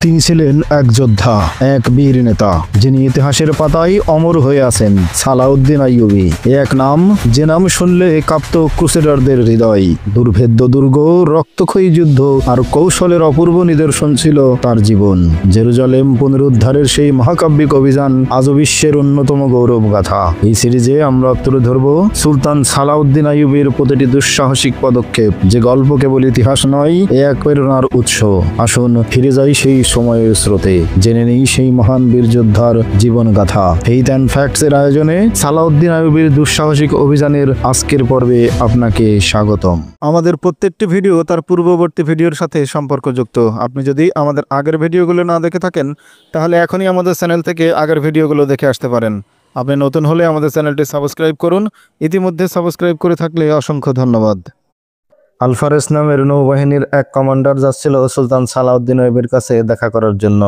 তিনি ছিলেন এক যোদ্ধা, এক বীর নেতা, যিনি ইতিহাসের পাতায় অমর হয়ে আছেন। সালাউদ্দিন আইয়ুবী এক নাম, যে নাম শুনলে কাঁপত ক্রুসেডারদের হৃদয়। দুর্ভেদ্য দুর্গ, রক্তক্ষয়ী যুদ্ধ আর কৌশলের অপূর্ব নিদর্শন ছিল তার জীবন। জেরুজালেম পুনরুদ্ধারের সেই মহাকাব্যিক অভিযান আজও বিশ্বের অন্যতম গৌরব গাথা। এই সিরিজে আমরা তুলে ধরব সুলতান সালাউদ্দিন আইয়ুবীর প্রতিটি দুঃসাহসিক পদক্ষেপ, যে গল্প কেবল ইতিহাস নয়, এক প্রেরণার উৎস। আসুন ফিরে যাই সেই সময়ের স্রোতে, জেনে নেই সেই মহান বীর যোদ্ধার জীবন গাথা। ফেইথ অ্যান্ড ফ্যাক্টস এর আয়োজনে সালাউদ্দিন আইয়ুবীর দুঃসাহসিক অভিযানের আজকের পর্বে আপনাকে স্বাগতম। আমাদের প্রত্যেকটি ভিডিও তার পূর্ববর্তী ভিডিওর সাথে সম্পর্কযুক্ত। আপনি যদি আমাদের আগের ভিডিওগুলো না দেখে থাকেন, তাহলে এখনই আমাদের চ্যানেল থেকে আগের ভিডিওগুলো দেখে আসতে পারেন। আপনি নতুন হলে আমাদের চ্যানেলটি সাবস্ক্রাইব করুন। ইতিমধ্যে সাবস্ক্রাইব করে থাকলে অসংখ্য ধন্যবাদ। আলফারেস নামের নৌবাহিনীর এক কমান্ডার যাচ্ছিল সুলতান সালাউদ্দিন আইয়ুবীর কাছে দেখা করার জন্য।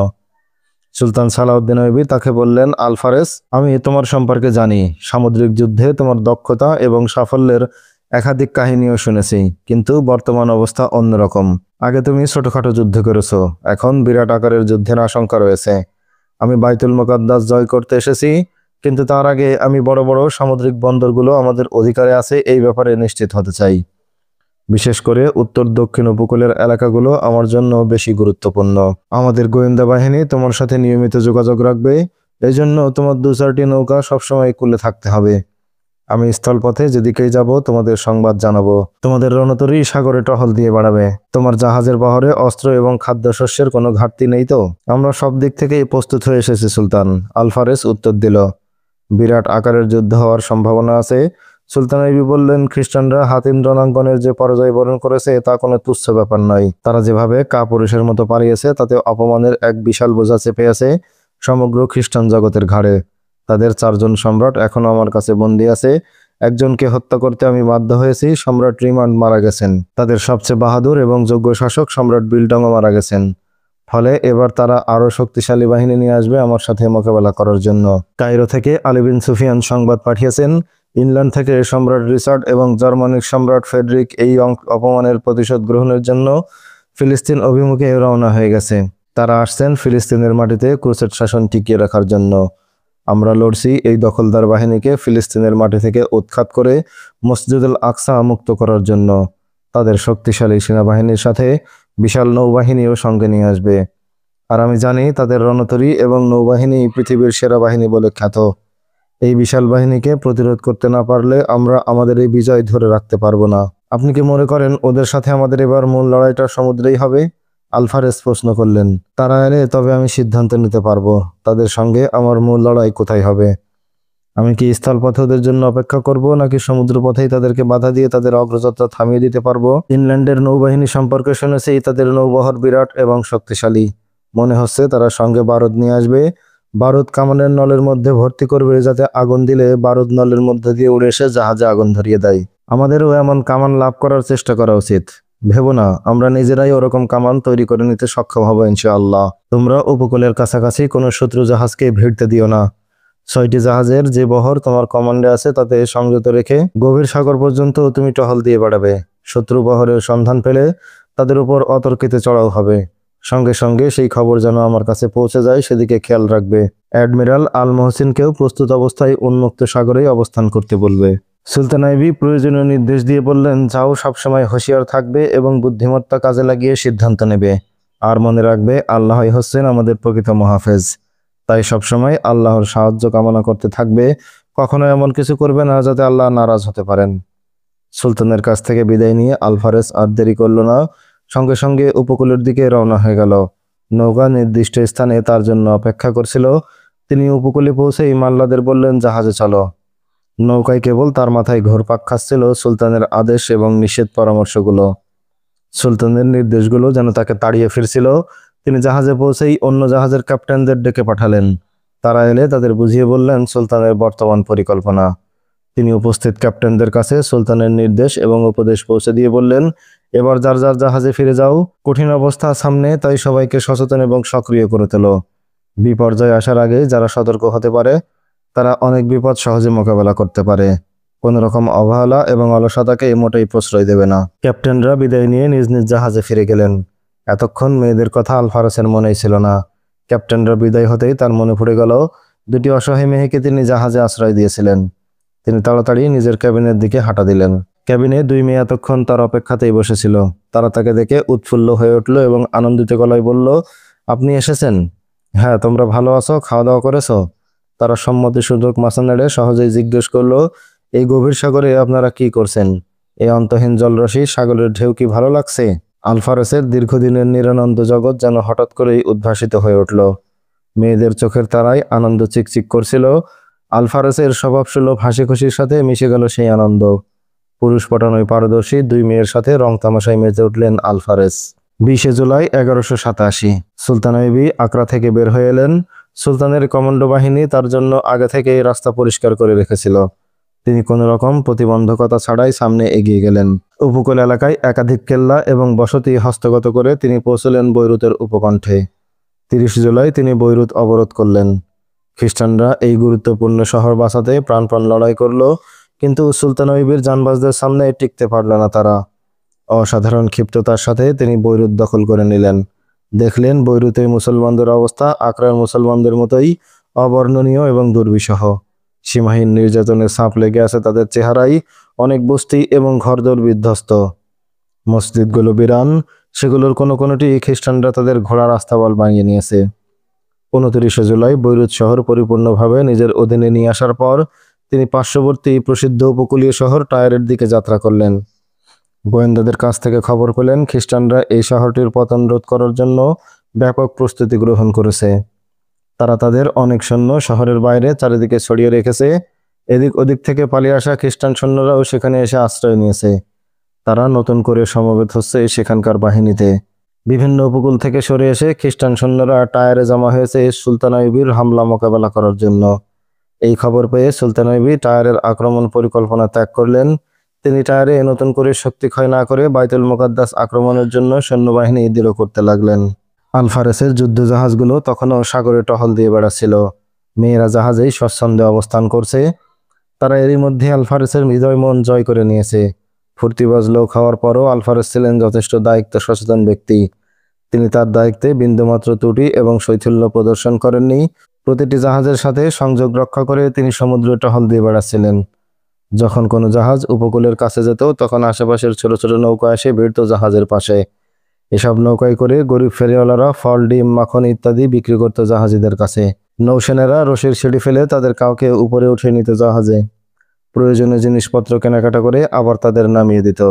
সুলতান সালাউদ্দিন আইয়ুবী তাকে বললেন, আলফারেস, আমি তোমার সম্পর্কে জানি। সামুদ্রিক যুদ্ধে তোমার দক্ষতা এবং সাফল্যের একাধিক কাহিনীও শুনেছি, কিন্তু বর্তমান অবস্থা অন্যরকম। আগে তুমি ছোটখাটো যুদ্ধ করেছো, এখন বিরাট আকারের যুদ্ধের আশঙ্কা রয়েছে। আমি বাইতুল মুকাদ্দাস জয় করতে এসেছি, কিন্তু তার আগে আমি বড় বড় সামুদ্রিক বন্দরগুলো আমাদের অধিকারে আছে এই ব্যাপারে নিশ্চিত হতে চাই। বিশেষ করে উত্তর দক্ষিণ উপকূলের এলাকাগুলো আমার জন্য বেশি গুরুত্বপূর্ণ। আমাদের গোয়েন্দা বাহিনী তোমার সাথে নিয়মিত যোগাযোগ রাখবে, এই জন্য তোমার 2-4টি নৌকা সবসময় কুলে থাকতে হবে। আমি স্থলপথে যেদিকেই যাব তোমাদের সংবাদ জানাবো। তোমাদের রণতরী সাগরে টহল দিয়ে বাড়াবে। তোমার জাহাজের বহরে অস্ত্র এবং খাদ্যশস্যের কোনো ঘাটতি নেই তো? আমরা সব দিক থেকেই প্রস্তুত হয়ে এসেছি সুলতান, আলফারেস উত্তর দিল। বিরাট আকারের যুদ্ধ হওয়ার সম্ভাবনা আছে। সুলতান আইয়ুবী বললেন, খ্রিস্টানরা হাতিন রণাঙ্গনের যে পরাজয় বরণ করেছে তা কোনো তুচ্ছ ব্যাপার নয়। তারা যেভাবে কাপুরুষের মতো পালিয়েছে, তাতে অপমানের এক বিশাল বোঝা চেপে আছে সমগ্র খ্রিস্টান জগতের ঘাড়ে। তাদের 4জন সম্রাট এখনো আমার কাছে বন্দী আছে। একজনকে হত্যা করতে আমি বাধ্য হয়েছি। সম্রাট রিমান্ড মারা গেছেন। তাদের সবচেয়ে বাহাদুর এবং যোগ্য শাসক সম্রাট বিল্টংও মারা গেছেন। ফলে এবার তারা আরো শক্তিশালী বাহিনী নিয়ে আসবে আমার সাথে মোকাবেলা করার জন্য। কায়রো থেকে আলী বিন সুফিয়ান সংবাদ পাঠিয়েছেন। ইংল্যান্ড থেকে সম্রাট রিচার্ড এবং জার্মানির সম্রাট ফ্রেডরিক এই অপমানের প্রতিশোধ গ্রহণের জন্য ফিলিস্তিন অভিমুখে রওনা হয়ে গেছে। তারা আসছেন ফিলিস্তিনের মাটিতে ক্রুসেড শাসন টিকিয়ে রাখার জন্য। আমরা লড়ছি এই দখলদার বাহিনীকে ফিলিস্তিনের মাটি থেকে উৎখাত করে মসজিদুল আকসা মুক্ত করার জন্য। তাদের শক্তিশালী সেনাবাহিনীর সাথে বিশাল নৌবাহিনীও সঙ্গে নিয়ে আসবে। আর আমি জানি তাদের রণতরী এবং নৌবাহিনী পৃথিবীর সেরা বাহিনী বলে খ্যাত। এই বিশাল বাহিনীকে প্রতিরোধ করতে না পারলে আমরা আমাদের এই বিজয় ধরে রাখতে পারবো না। আপনি কি মনে করেন ওদের সাথে আমাদের এবার মূল লড়াইটা সমুদ্রেই হবে? আলফারেস প্রশ্ন করলেন। তারা এলে তবে আমি সিদ্ধান্ত নিতে পারবো তাদের সঙ্গে আমার মূল লড়াই কোথায় হবে। আমি কি স্থলপথে ওদের জন্য অপেক্ষা করব, নাকি সমুদ্র পথেই তাদেরকে বাধা দিয়ে তাদের অগ্রযাত্রা থামিয়ে দিতে পারবো? ইংল্যান্ডের নৌবাহিনী সম্পর্কে শুনেছি তাদের নৌবহর বিরাট এবং শক্তিশালী। মনে হচ্ছে তারা সঙ্গে বারুদ নিয়ে আসবে। বারুদ কামানের নলের মধ্যে ভর্তি করবে, যাতে আগুন দিলে বারুদ নলের মধ্যে দিয়ে উড়ে এসে জাহাজে আগুন ধরিয়ে দেয়। আমাদেরও এমন কামান লাভ করার চেষ্টা করা উচিত। ভেবো না, আমরা নিজেরাই ওরকম কামান তৈরি করে নিতে সক্ষম হবো ইনশাআল্লাহ। তোমরা উপকূলের কাছাকাছি কোনো শত্রু জাহাজকে ভিড়তে দিও না। 6টি জাহাজের যে বহর তোমার কমান্ডে আছে তাতে সংযত রেখে গভীর সাগর পর্যন্ত তুমি টহল দিয়ে বাড়াবে। শত্রু বহরের সন্ধান পেলে তাদের উপর অতর্কিতে চড়াও হবে। সঙ্গে সঙ্গে সেই খবর যেন আমার কাছে পৌঁছে যায় সেদিকে খেয়াল রাখবে। অ্যাডমিরাল আল মহসিনকেও প্রস্তুত অবস্থায় উন্মুক্ত সাগরেই অবস্থান করতে বলবে। সুলতান আইয়ুবী প্রয়োজনীয় নির্দেশ দিয়ে বললেন, যাও, সবসময় হুঁশিয়ার থাকবে এবং বুদ্ধিমত্তা কাজে লাগিয়ে সিদ্ধান্ত নেবে। আর মনে রাখবে, আল্লাহই হচ্ছেন আমাদের প্রকৃত মহাফেজ। তাই সবসময় আল্লাহর সাহায্য কামনা করতে থাকবে। কখনো এমন কিছু করবে না যাতে আল্লাহ নারাজ হতে পারেন। সুলতানের কাছ থেকে বিদায় নিয়ে আলফারেস আর দেরি করল না, সঙ্গে সঙ্গে উপকূলের দিকে রওনা হয়ে গেল। নৌকা নির্দিষ্ট স্থানে তার জন্য অপেক্ষা করছিল। তিনি উপকূলে পৌঁছেই মাল্লাদের বললেন, জাহাজে চলো। নৌকায় কেবল তার মাথায় ঘুরপাক খাচ্ছিল সুলতানের আদেশ এবং নিষেধ পরামর্শগুলো। সুলতানের নির্দেশগুলো যেন তাকে তাড়িয়ে ফিরছিল। তিনি জাহাজে পৌঁছেই অন্য জাহাজের ক্যাপ্টেনদের ডেকে পাঠালেন। তারা এলে তাদের বুঝিয়ে বললেন সুলতানের বর্তমান পরিকল্পনা। তিনি উপস্থিত ক্যাপ্টেনদের কাছে সুলতানের নির্দেশ এবং উপদেশ পৌঁছে দিয়ে বললেন, এবার যার যার জাহাজে ফিরে যাও। কঠিন অবস্থা সামনে, তাই সবাইকে সচেতন এবং সক্রিয় করে তোলো। বিপর্যয় আসার আগে যারা সতর্ক হতে পারে তারা অনেক বিপদ সহজে মোকাবেলা করতে পারে। কোনো রকম অবহেলা এবং অলসতাকে মোটেই প্রশ্রয় দেবে না। ক্যাপ্টেনরা বিদায় নিয়ে নিজ নিজ জাহাজে ফিরে গেলেন। এতক্ষণ মেয়েদের কথা আলফারেসের মনেই ছিল না। ক্যাপ্টেনরা বিদায় হতেই তার মনে পড়ে গেল দুটি অসহায় মেয়েকে তিনি জাহাজে আশ্রয় দিয়েছিলেন। তিনি তাড়াতাড়ি নিজের ক্যাবিনের দিকে হাঁটা দিলেন। ক্যাবিনে দুই মেয়ে এতক্ষণ তার অপেক্ষাতেই বসেছিল। তারা তাকে দেখে উৎফুল্ল হয়ে উঠল এবং আনন্দিত গলায় বলল, আপনি এসেছেন? হ্যাঁ, তোমরা ভালো আছো? খাওয়া দাওয়া করেছো? তারা সম্মতিসূচক মাথা নেড়ে সহজেই জিজ্ঞেস করলো, এই গভীর সাগরে আপনারা কি করছেন? এই অন্তহীন জলরাশি, সাগরের ঢেউ কি ভালো লাগছে? আলফারেসের দীর্ঘদিনের নিরানন্দ জগৎ যেন হঠাৎ করেই উদ্ভাসিত হয়ে উঠল। মেয়েদের চোখের তারায় আনন্দ চিকচিক করছিল। আলফারেসের স্বভাবসুলভ হাসি খুশির সাথে মিশে গেল সেই আনন্দ। পুরুষ পটানোয় পারদর্শী দুই মেয়ের সাথে রং তামাশায় মেতে উঠলেন আলফারেস। 20 জুলাই 1187 সুলতানা বিবি আকরা থেকে বের হয়ে এলেন। সুলতানের কমান্ডো বাহিনী তার জন্য আগে থেকেই রাস্তা পরিষ্কার করে রেখেছিল। তিনি কোনো রকম প্রতিবন্ধকতা ছাড়াই সামনে এগিয়ে গেলেন। উপকূল এলাকায় একাধিক কেল্লা এবং বসতি হস্তগত করে তিনি পৌঁছলেন বৈরুতের উপকণ্ঠে। 30 জুলাই তিনি বৈরুত অবরোধ করলেন। খ্রিস্টানরা এই গুরুত্বপূর্ণ শহর বাঁচাতে প্রাণপণ লড়াই করল, কিন্তু সুলতানা বিবির জানবাজদের সামনে টিকতে পারল না তারা। অসাধারণ ক্ষিপ্রতার সাথে তিনি বৈরুত দখল করে নিলেন। দেখলেন বৈরুতে মুসলমানদের অবস্থা আকরার মুসলমানদের মতোই অবর্ণনীয় এবং দুর্বিষহ। সীমাহীন নির্যাতনের ছাপ লেগে আছে তাদের চেহারায়। অনেক বস্তি এবং ঘরদোর বিধ্বস্ত। মসজিদগুলো বিরান, সেগুলোর কোনোটি খ্রিস্টানরা তাদের ঘোড়ার আস্তাবল বানিয়ে নিয়েছে। 29 জুলাই বৈরুত শহর পরিপূর্ণভাবে নিজের অধীনে নিয়ে আসার পর তিনি পার্শ্ববর্তী প্রসিদ্ধ উপকূলীয় শহর টায়ারের দিকে যাত্রা করলেন। গোয়েন্দাদের কাছ থেকে খবর পেলেন খ্রিস্টানরা এই শহরটির পতন রোধ করার জন্য ব্যাপক প্রস্তুতি গ্রহণ করেছে। তারা তাদের অনেক সৈন্য শহরের বাইরে চারিদিকে ছড়িয়ে রেখেছে। এদিক ওদিক থেকে পালিয়ে আসা খ্রিস্টান সৈন্যরাও সেখানে এসে আশ্রয় নিয়েছে। তারা নতুন করে সমবেত হচ্ছে সেখানকার বাহিনীতে। বিভিন্ন উপকূল থেকে সরে এসে খ্রিস্টান সৈন্যরা টায়ারে জমা হয়েছে সুলতানা বিবির হামলা মোকাবেলা করার জন্য। এই খবর পেয়ে সুলতানা বিবি টায়ারের আক্রমণ পরিকল্পনা ত্যাগ করলেন। তিনি টায়ারে নতুন করে শক্তি ক্ষয় না করে বাইতুল মুকাদ্দাস আক্রমণের জন্য সৈন্যবাহিনী দৃঢ় করতে লাগলেন। আলফারেসের যুদ্ধ জাহাজগুলো তখনও সাগরে টহল দিয়ে বেড়াচ্ছিল। মেয়েরা জাহাজেই স্বচ্ছন্দে অবস্থান করছে। তারা এরই মধ্যে আলফারেসের হৃদয় মন জয় করে নিয়েছে। ফুর্তিবাজ লোক হওয়ার পরও আলফারেস ছিলেন যথেষ্ট দায়িত্ব সচেতন ব্যক্তি। তিনি তার দায়িত্বে বিন্দুমাত্র ত্রুটি এবং শৈথিল্য প্রদর্শন করেননি। প্রতিটি জাহাজের সাথে সংযোগ রক্ষা করে তিনি সমুদ্রে টহল দিয়ে বেড়াচ্ছিলেন। যখন কোনো জাহাজ উপকূলের কাছে যেত তখন আশেপাশের ছোট ছোট নৌকা এসে ভিড়ত জাহাজের পাশে। এসব নৌকায় করে গরিব ফেরিওয়ালারা ফল, ডিম, মাখন ইত্যাদি বিক্রি করত জাহাজিদের কাছে। নৌসেনারা রশির সিঁড়ি ফেলে তাদের কাউকে উপরে উঠিয়ে নিত জাহাজে। প্রয়োজনীয় জিনিসপত্র কেনাকাটা করে আবার তাদের নামিয়ে দিত।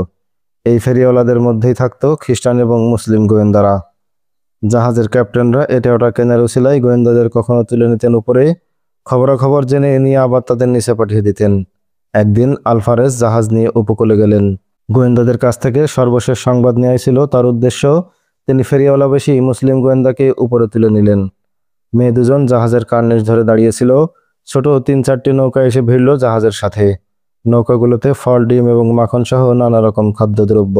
এই ফেরিওয়ালাদের মধ্যেই থাকত খ্রিস্টান এবং মুসলিম গোয়েন্দারা। জাহাজের ক্যাপ্টেনরা এটা ওটা কেনার উছিলায় গোয়েন্দাদের কখনো তুলে নিতেন উপরে, খবরাখবর জেনে নিয়ে আবার তাদের নিচে পাঠিয়ে দিতেন। একদিন আলফারেস জাহাজ নিয়ে উপকূলে গেলেন। গোয়েন্দাদের কাছ থেকে সর্বশেষ সংবাদ নেওয়াই ছিল তার উদ্দেশ্য। তিনি ফেরিওয়ালা বেশি মুসলিম গোয়েন্দাকে উপরে তুলে নিলেন। মেয়ে দুজন জাহাজের কার্নিশ ধরে দাঁড়িয়েছিল। ছোট 3-4টি নৌকা এসে ভিড়ল জাহাজের সাথে। নৌকাগুলোতে ফল, ডিম এবং মাখন সহ নানা রকম খাদ্যদ্রব্য।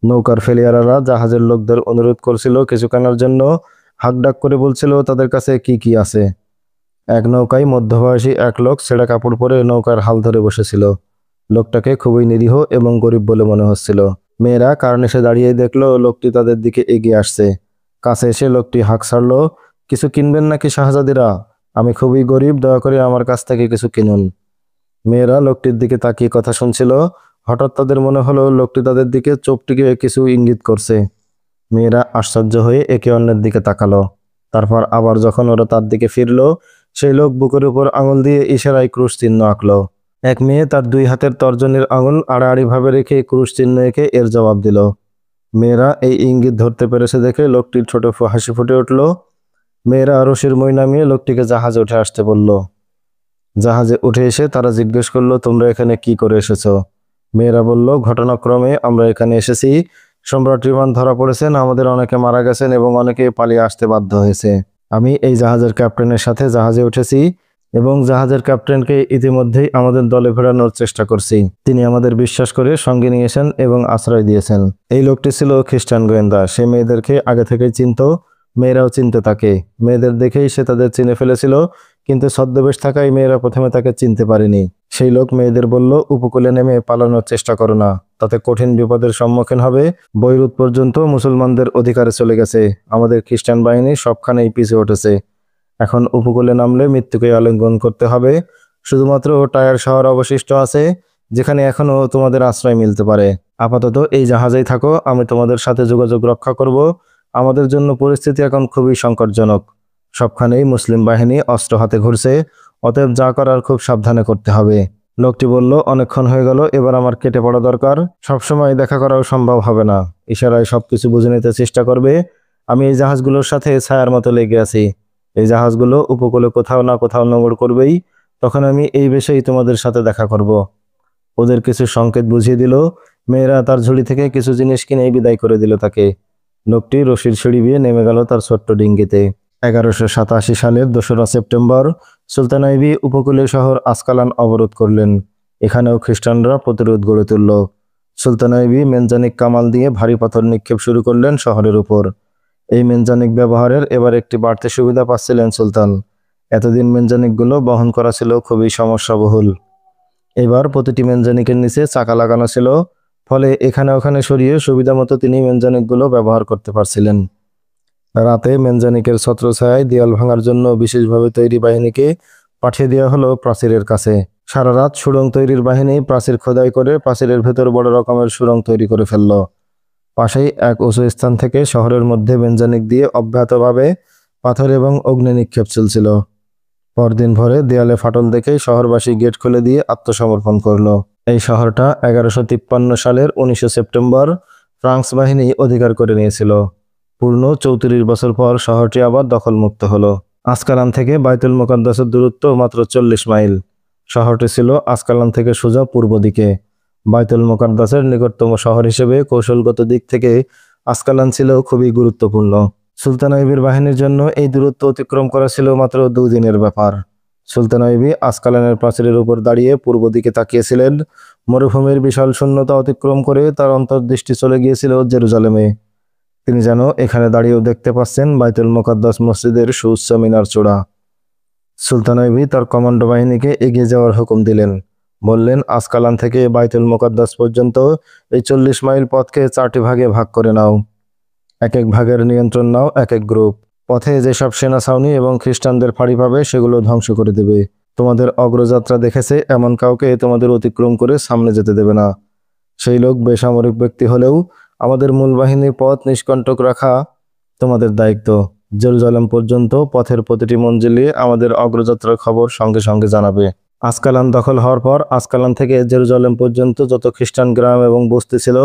নৌকার ফেরিওয়ালারা জাহাজের লোকদের অনুরোধ করছিল কিছু কেনার জন্য। হাঁকডাক করে বলছিল তাদের কাছে কি কি আছে। এক নৌকায় মধ্যবয়সী এক লোক ছেঁড়া কাপড় পরে নৌকার হাল ধরে বসেছিল। লোকটাকে খুবই নিরীহ এবং গরিব বলে মনে হচ্ছিল। মেয়েরা কার্নিশে দাঁড়িয়ে দেখলো লোকটি তাদের দিকে এগিয়ে আসছে। কাছে এসে লোকটি হাঁক ছাড়ল, কিছু কিনবেন নাকি শাহজাদিরা? আমি খুবই গরিব, দয়া করে আমার কাছ থেকে কিছু কিনুন। মেয়েরা লোকটির দিকে তাকিয়ে কথা শুনছিল। হঠাৎ তাদের মনে হলো লোকটি তাদের দিকে চোখ টিকে কিছু ইঙ্গিত করছে। মেয়েরা আশ্চর্য হয়ে একে অন্যের দিকে তাকালো। তারপর আবার যখন ওরা তার দিকে ফিরলো, সেই লোক বুকের উপর আঙুল দিয়ে ইশারায় ক্রুশ চিহ্ন আঁকলো। এক মেয়ে তার 2 হাতের তর্জনীর আঙুল আড়াআড়ি ভাবে রেখে ক্রুশ চিহ্ন এঁকে এর জবাব দিল। মেয়েরা এই ইঙ্গিত ধরতে পেরেছে দেখে লোকটির ছোট হাসি ফুটে উঠল। মেয়েরা রশির মই নামিয়ে লোকটিকে জাহাজে উঠে আসতে বলল। জাহাজে উঠে এসে তারা জিজ্ঞেস করলো, তোমরা এখানে কি করে এসেছো? মেয়েরা বলল, ঘটনাক্রমে আমরা এখানে এসেছি। সম্রাট রিমান ধরা পড়েছেন, আমাদের অনেকে মারা গেছেন এবং অনেকে পালিয়ে আসতে বাধ্য হয়েছে। আমি এই জাহাজের ক্যাপ্টেনের সাথে জাহাজে উঠেছি এবং জাহাজের ক্যাপ্টেনকে ইতিমধ্যেই আমাদের দলে ফেরানোর চেষ্টা করছি। তিনি আমাদের বিশ্বাস করে সঙ্গে নিয়েছেন এবং আশ্রয় দিয়েছেন। এই লোকটি ছিল খ্রিস্টান গোয়েন্দা। সে মেয়েদেরকে আগে থেকেই চিনত, মেয়েরাও চিনতে তাকে। মেয়েদের দেখেই সে তাদের চিনে ফেলেছিল, কিন্তু ছদ্মবেশ থাকায় মেয়েরা প্রথমে তাকে চিনতে পারেনি। সেই লোক মেয়েদের বলল, উপকূলে নেমে পালানোর চেষ্টা করো না, তাতে কঠিন বিপদের সম্মুখীন হবে। বৈরুত পর্যন্ত মুসলমানদের অধিকারে চলে গেছে। আমাদের খ্রিস্টান বাহিনী সবখানেই পিছে উঠেছে। এখন উপকূলে নামলে মৃত্যুকে আলিঙ্গন করতে হবে। শুধুমাত্র টায়ার শহর অবশিষ্ট আছে, যেখানে এখনো তোমাদের আশ্রয় মিলতে পারে। আপাতত এই জাহাজেই থাকো, আমি তোমাদের সাথে যোগাযোগ রক্ষা করব। আমাদের জন্য পরিস্থিতি এখন খুবই সংকটজনক। সবখানেই মুসলিম বাহিনী অস্ত্র হাতে ঘুরছে, অতএব যা করার খুব সাবধানে করতে হবে। লোকটি বলল, অনেকক্ষণ হয়ে গেল, এবার আমার কেটে পড়া দরকার। সবসময় দেখা করাও সম্ভব হবে না। ইশারায় সবকিছু বুঝে নিতে চেষ্টা করবে। আমি এই জাহাজগুলোর সাথে ছায়ার মতো লেগে আছি। এই জাহাজগুলো উপকূলে কোথাও না কোথাও নোঙর করবেই। তখন আমি এই বেশেই তোমাদের সাথে দেখা করব। ওদের কিছু সংকেত বুঝিয়ে দিল। মেয়েরা তার ঝুড়ি থেকে কিছু জিনিস কিনে বিদায় করে দিল তাকে। লোকটি রশির সিঁড়ি দিয়ে নেমে গেল তার ছোট্ট ডিঙ্গিতে। 1187 সালের 2রা সেপ্টেম্বর সুলতান আইবি উপকূলীয় শহর আসকালান অবরোধ করলেন। এখানেও খ্রিস্টানরা প্রতিরোধ গড়ে তুলল। সুলতান আইবি মেনজানিক কামাল দিয়ে ভারী পাথর নিক্ষেপ শুরু করলেন শহরের উপর। এই মেনজানিক ব্যবহারের এবার একটি বাড়তি সুবিধা পাচ্ছিলেন সুলতান। এতদিন মেনজানিকগুলো বহন করা ছিল খুবই সমস্যাবহুল। এবার প্রতিটি মেনজানিকের নিচে চাকা লাগানো ছিল, ফলে এখানে ওখানে সরিয়ে সুবিধা মতো তিনি মেনজানিকগুলো ব্যবহার করতে পারছিলেন। রাতে মেনজানিকের ছত্রছায়ায় দেয়াল ভাঙার জন্য বিশেষভাবে তৈরি বাহিনীকে পাঠিয়ে দেওয়া হলো প্রাচীরের কাছে। সারা রাত সুড়ঙ্গ তৈরির বাহিনী প্রাচীর খোদাই করে প্রাচীরের ভেতর বড় রকমের সুড়ঙ্গ তৈরি করে ফেলল। পাশেই এক উঁচু স্থান থেকে শহরের মধ্যে মেনজানিক দিয়ে অব্যাহতভাবে পাথর এবং অগ্নি নিক্ষেপ চলছিল। পরদিন ভোরে দেয়ালে ফাটল দেখে শহরবাসী গেট খুলে দিয়ে আত্মসমর্পণ করল। এই শহরটা 1153 সালের 19 সেপ্টেম্বর ফ্রান্স বাহিনী অধিকার করে নিয়েছিল। পূর্ণ 34 বছর পর শহরটি আবার দখলমুক্ত হলো। আসকালান থেকে বাইতুল মুকাদ্দাসের দূরত্ব মাত্র 40 মাইল। শহরটি ছিল আসকালান থেকে সোজা পূর্ব দিকে। বাইতুল মুকাদ্দাসের নিকটতম শহর হিসেবে কৌশলগত দিক থেকে আসকালান ছিল খুবই গুরুত্বপূর্ণ। সুলতান আইবির বাহিনীর জন্য এই দূরত্ব অতিক্রম করা ছিল মাত্র 2 দিনের ব্যাপার। সুলতান আইবি আসকালানের প্রাচীরের উপর দাঁড়িয়ে পূর্ব দিকে তাকিয়েছিলেন। মরুভূমির বিশাল শূন্যতা অতিক্রম করে তার অন্তর্দৃষ্টি চলে গিয়েছিল জেরুজালেমে। তিনি যেন এখানে দাঁড়িয়েও দেখতে পাচ্ছেন বাইতুল মুকাদ্দাস মসজিদের সুউচ্চ মিনার চূড়া। সুলতান আইবি তার কমান্ডো বাহিনীকে এগিয়ে যাওয়ার হুকুম দিলেন। বললেন, আসকালান থেকে বাইতুল মুকাদ্দাস পর্যন্ত এই 40 মাইল পথকে 4টি ভাগে ভাগ করে নাও। এক এক ভাগের নিয়ন্ত্রণ নাও এক এক গ্রুপ। পথে যেসব সেনা ছাউনি এবং খ্রিস্টানদের ফাঁড়ি পাবে সেগুলো ধ্বংস করে দেবে। তোমাদের অগ্রযাত্রা দেখেছে এমন কাউকে তোমাদের অতিক্রম করে সামনে যেতে দেবে না। সেই লোক বেসামরিক ব্যক্তি হলেও আমাদের মূল বাহিনীর পথ নিষ্কণ্টক রাখা তোমাদের দায়িত্ব। জেরুজালেম পর্যন্ত পথের প্রতিটি মঞ্জিলে আমাদের অগ্রযাত্রার খবর সঙ্গে সঙ্গে জানাবে। আসকালান দখল হওয়ার পর আসকালান থেকে জেরুজালেম পর্যন্ত যত খ্রিস্টান গ্রাম এবং বস্তি ছিল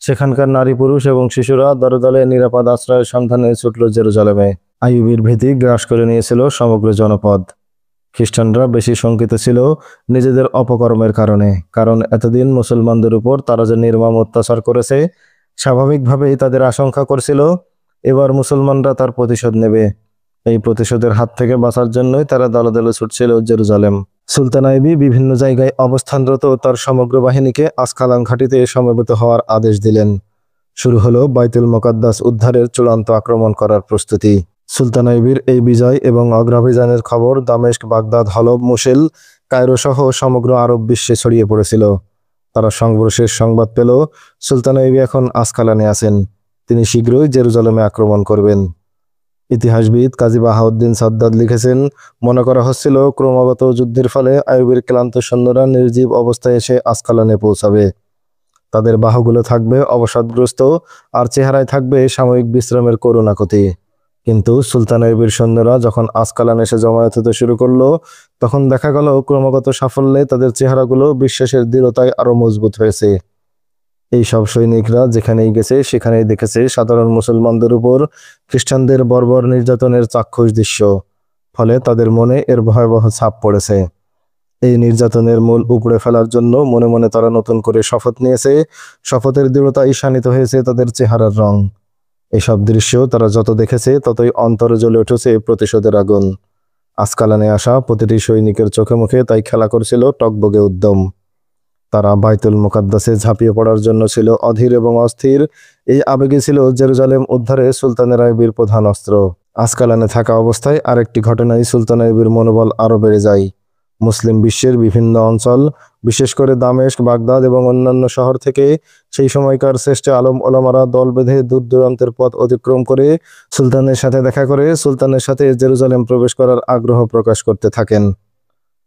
সেখানকার নারী পুরুষ এবং শিশুরা দলে দলে নিরাপদ আশ্রয়ের সন্ধানে ছুটল জেরুজালেমে। আইয়ুবের ভীতি গ্রাস করে নিয়েছিল সমগ্র জনপদ। খ্রিস্টানরা বেশি শঙ্কিত ছিল নিজেদের অপকর্মের কারণে, কারণ এতদিন মুসলমানদের উপর তারা যে নির্মম অত্যাচার করেছে, স্বাভাবিকভাবেই তাদের আশঙ্কা করছিল এবার মুসলমানরা তার প্রতিশোধ নেবে। এই প্রতিশোধের হাত থেকে বাঁচার জন্যই তারা দলে দলে ছুটছিল জেরুজালেম। সুলতান আইবি বিভিন্ন জায়গায় অবস্থানরত তার সমগ্র বাহিনীকে আসকালান ঘাঁটিতে সমবেত হওয়ার আদেশ দিলেন। শুরু হলো বাইতুল মুকাদ্দাস উদ্ধারের চূড়ান্ত আক্রমণ করার প্রস্তুতি। সুলতান আইবির এই বিজয় এবং অগ্রাভিযানের খবর দামেস্ক, বাগদাদ, হলব, মুসেল, কায়রো সহ সমগ্র আরব বিশ্বে ছড়িয়ে পড়েছিল। তারা সংঘর্ষের সংবাদ পেল সুলতান আইবি এখন আসকালানে আছেন। তিনি শীঘ্রই জেরুজালেমে আক্রমণ করবেন। ইতিহাসবিদ কাজী বাহাউদ্দিন সাদ্দাদ লিখেছেন, মনে করা হচ্ছিল ক্রমাগত যুদ্ধের ফলে আইয়ুবের ক্লান্ত সৈন্যরা নির্জীব অবস্থায় এসে আসকালানে পৌঁছাবে। তাদের বাহুগুলো থাকবে অবসাদগ্রস্ত আর চেহারায় থাকবে সাময়িক বিশ্রামের করুণাকতি। কিন্তু সুলতান আইয়ুবের সৈন্যরা যখন আসকালান এসে জমায়েত হতে শুরু করলো, তখন দেখা গেল ক্রমাগত সাফল্যে তাদের চেহারাগুলো বিশ্বাসের দৃঢ়তায় আরো মজবুত হয়েছে। এই সব সৈনিকরা যেখানেই গেছে সেখানেই দেখেছে সাধারণ মুসলমানদের উপর খ্রিস্টানদের বর্বর নির্যাতনের চাক্ষুষ দৃশ্য। ফলে তাদের মনে এর ভয়াবহ ছাপ পড়েছে। এই নির্যাতনের মূল উপড়ে ফেলার জন্য মনে মনে তারা নতুন করে শপথ নিয়েছে। শপথের দৃঢ়তা ঈশানিত হয়েছে তাদের চেহারার রং। এসব দৃশ্য তারা যত দেখেছে ততই অন্তরে জ্বলে উঠেছে প্রতিশোধের আগুন। আসকালানে আসা প্রতিটি সৈনিকের চোখে মুখে তাই খেলা করছিল টকবগে উদ্যম। তারা বাইতুল মুকাদ্দাসে ঝাঁপিয়ে পড়ার জন্য ছিল অধীর এবং অস্থির। এই আবেগে ছিল জেরুজালেম উদ্ধারে সুলতানের আইবির প্রধান অস্ত্র। আসকালানে থাকা অবস্থায় আরেকটি ঘটনায় সুলতান আইবির মনোবল আরো বেড়ে যায়। মুসলিম বিশ্বের বিভিন্ন অঞ্চল, বিশেষ করে দামেস্ক, বাগদাদ এবং অন্যান্য শহর থেকে সেই সময়কার শ্রেষ্ঠ আলম ওলামারা দল বেঁধে দূর দূরান্তের পথ অতিক্রম করে সুলতানের সাথে দেখা করে সুলতানের সাথে জেরুজালেম প্রবেশ করার আগ্রহ প্রকাশ করতে থাকেন।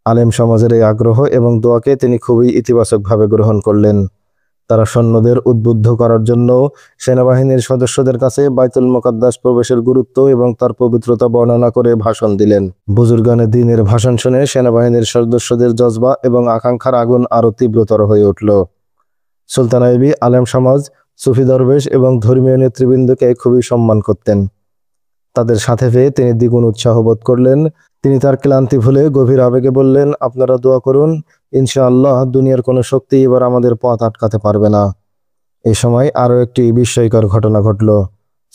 আলেম সমাজের এই আগ্রহ এবং দোয়াকে তিনি খুবই ইতিবাচকভাবে গ্রহণ করলেন। তারা সৈন্যদের উদ্বুদ্ধ করার জন্য সেনাবাহিনীর সদস্যদের কাছে বাইতুল মুকাদ্দাস প্রবেশের গুরুত্ব এবং তার পবিত্রতা বর্ণনা করে ভাষণ দিলেন। বুজুর্গানে দ্বীনের ভাষণ শুনে সেনাবাহিনীর সদস্যদের জজবা এবং আকাঙ্ক্ষার আগুন আরও তীব্রতর হয়ে উঠল। সুলতান আইয়ুবী আলেম সমাজ, সুফি দরবেশ এবং ধর্মীয় নেতৃবৃন্দকে খুবই সম্মান করতেন। তাদের সাথে পেয়ে তিনি দ্বিগুণ উৎসাহ বোধ করলেন। তিনি তার ক্লান্তি ভুলে গভীর আবেগে বললেন, আপনারা দোয়া করুন, ইনশাআল্লাহ দুনিয়ার কোনো শক্তি এবার আমাদের পথ আটকাতে পারবে না। এই সময় আরও একটি বিস্ময়কর ঘটনা ঘটল।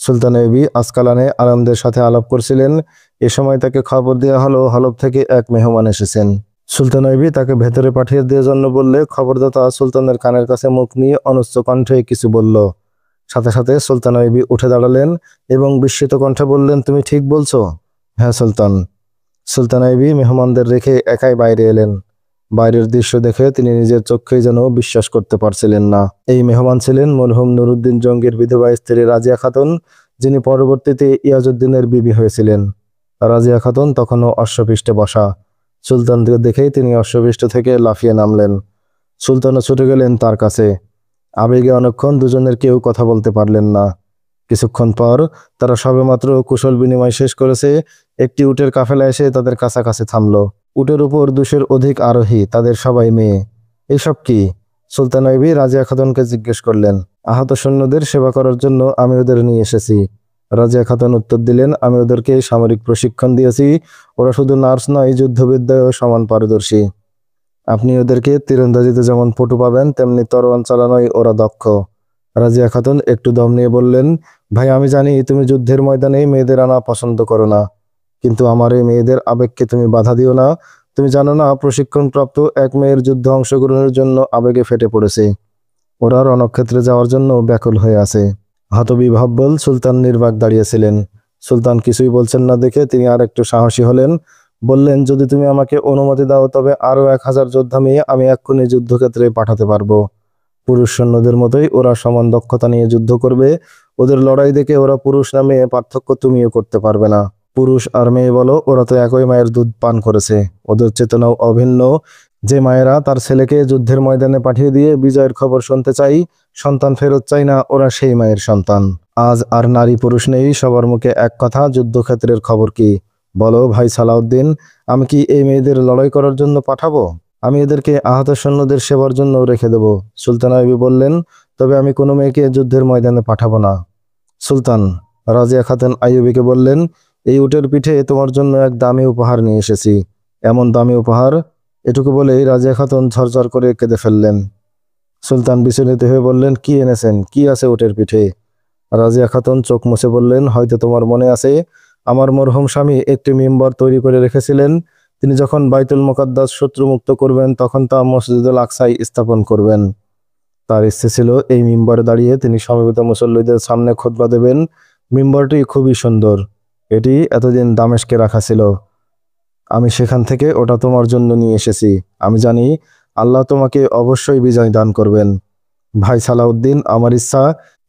সুলতান আইয়ুবী আসকালানে আলেমদের সাথে আলাপ করছিলেন। এ সময় তাকে খবর দেওয়া হলো হলব থেকে এক মেহমান এসেছেন। সুলতান আইয়ুবী তাকে ভেতরে পাঠিয়ে দেওয়ার জন্য বললে খবরদাতা সুলতানের কানের কাছে মুখ নিয়ে অনুচ্চ কণ্ঠে কিছু বলল। সাথে সাথে সুলতান আইয়ুবী উঠে দাঁড়ালেন এবং বিস্মিত কণ্ঠে বললেন, তুমি ঠিক বলছো? হ্যাঁ সুলতান। সুলতান আইয়ুবী মেহমানদের রেখে একাই বাইরে এলেন। বাইরের দৃশ্য দেখে তিনি নিজের চোখেই যেন বিশ্বাস করতে পারছিলেন না। এই মেহমান ছিলেন মরহুম নুরুদ্দিন জঙ্গির বিধবা স্ত্রী রাজিয়া খাতুন, যিনি পরবর্তীতে ইয়াজউদ্দিনের বিবি হয়েছিলেন। রাজিয়া খাতুন তখনও অশ্বপৃষ্ঠে বসা। সুলতানকে দেখেই তিনি অশ্বপৃষ্ঠ থেকে লাফিয়ে নামলেন। সুলতানও ছুটে গেলেন তার কাছে। আবেগে অনেকক্ষণ দুজনের কেউ কথা বলতে পারলেন না। কিছুক্ষণ পর তারা সবেমাত্র কুশল বিনিময় শেষ করেছে, একটি উটের কাফেলা এসে তাদের কাছাকাছি থামল। উটের উপর 200-এর অধিক আরোহী, তাদের সবাই মেয়ে। এসব কি? সুলতান আইয়ুবী রাজিয়া খাতুনকে জিজ্ঞেস করলেন। আহত সৈন্যদের সেবা করার জন্য আমি ওদের নিয়ে এসেছি। রাজিয়া খাতুন উত্তর দিলেন, আমি ওদেরকে সামরিক প্রশিক্ষণ দিয়েছি। ওরা শুধু নার্স নয়, যুদ্ধবিদ্যায়ও সমান পারদর্শী। আপনি ওদেরকে তীরন্দাজিতে যেমন পটু পাবেন, তেমনি তরোয়াল চালানোয় ওরা দক্ষ। রাজিয়া খাতুন একটু দম নিয়ে বললেন, ভাই আমি জানি তুমি যুদ্ধের ময়দানে মেয়েদের আনা পছন্দ করো না, কিন্তু আমার এই মেয়েদের আবেগকে তুমি বাধা দিও না। তুমি জানো না, প্রশিক্ষণপ্রাপ্ত এক মেয়ের যুদ্ধে অংশগ্রহণের জন্য আবেগে ফেটে পড়েছে। ওরা রণক্ষেত্রে যাওয়ার জন্য ব্যাকুল হয়ে আছে। হতবিহ্বল সুলতান নির্বাক দাঁড়িয়েছিলেন। সুলতান কিছুই বলছেন না দেখে তিনি আর একটু সাহসী হলেন। বললেন, যদি তুমি আমাকে অনুমতি দাও তবে আরও 1000 যোদ্ধা মেয়ে আমি এক্ষুনি যুদ্ধক্ষেত্রে পাঠাতে পারবো। পুরুষ সৈন্যদের মতোই ওরা সমান দক্ষতা নিয়ে যুদ্ধ করবে। ওদের লড়াই দেখে ওরা পুরুষ না মেয়ে পার্থক্য তুমিও করতে পারবে না। পুরুষ আর মেয়ে বলো, ওরা তো একই মায়ের দুধ পান করেছে। ওদের চেতনাও অভিন্ন। যে মায়েরা তার ছেলেকে যুদ্ধের ময়দানে পাঠিয়ে দিয়ে বিজয়ের খবর শুনতে চাই, সন্তান ফেরত চাই না, ওরা সেই মায়ের সন্তান। আজ আর নারী পুরুষ নেই, সবার মুখে এক কথা, যুদ্ধক্ষেত্রের খবর কি? বলো ভাই সালাউদ্দিন, আমি কি এই মেয়েদের লড়াই করার জন্য পাঠাবো? আমি এদেরকে আহত সৈন্যদের সেবার জন্য রেখে দেব। সুলতান আইয়ুবী বললেন, তবে আমি কোনো মেয়েকে যুদ্ধের ময়দানে পাঠাবো না। সুলতান রাজিয়া খাতুন আইয়ুবীকে বললেন, এই উটের পিঠে তোমার জন্য এক দামি উপহার নিয়ে এসেছি। এমন দামি উপহার? এটুকু বলেই রাজিয়া খাতুন ঝরঝর করে কেঁদে ফেললেন। সুলতান বিচলিত হয়ে বললেন, কি এনেছেন? কি আছে উটের পিঠে? রাজিয়া খাতুন চোখ মুছে বললেন, হয়তো তোমার মনে আছে, আমার মরহুম স্বামী একটি মিম্বর তৈরি করে রেখেছিলেন। তিনি যখন বাইতুল মুকাদ্দাস শত্রুমুক্ত করবেন তখন তা মসজিদুল আকসায় স্থাপন করবেন। তার ইচ্ছে ছিল এই মিম্বরে দাঁড়িয়ে তিনি সমবেত মুসল্লিদের সামনে খুতবা দেবেন। মিম্বরটি খুবই সুন্দর। এটি এতদিন দামেস্কে রাখা ছিল। আমি সেখান থেকে ওটা তোমার জন্য নিয়ে এসেছি। আমি জানি আল্লাহ তোমাকে অবশ্যই বিজয় দান করবেন। ভাই সালাউদ্দিন, আমার ইচ্ছা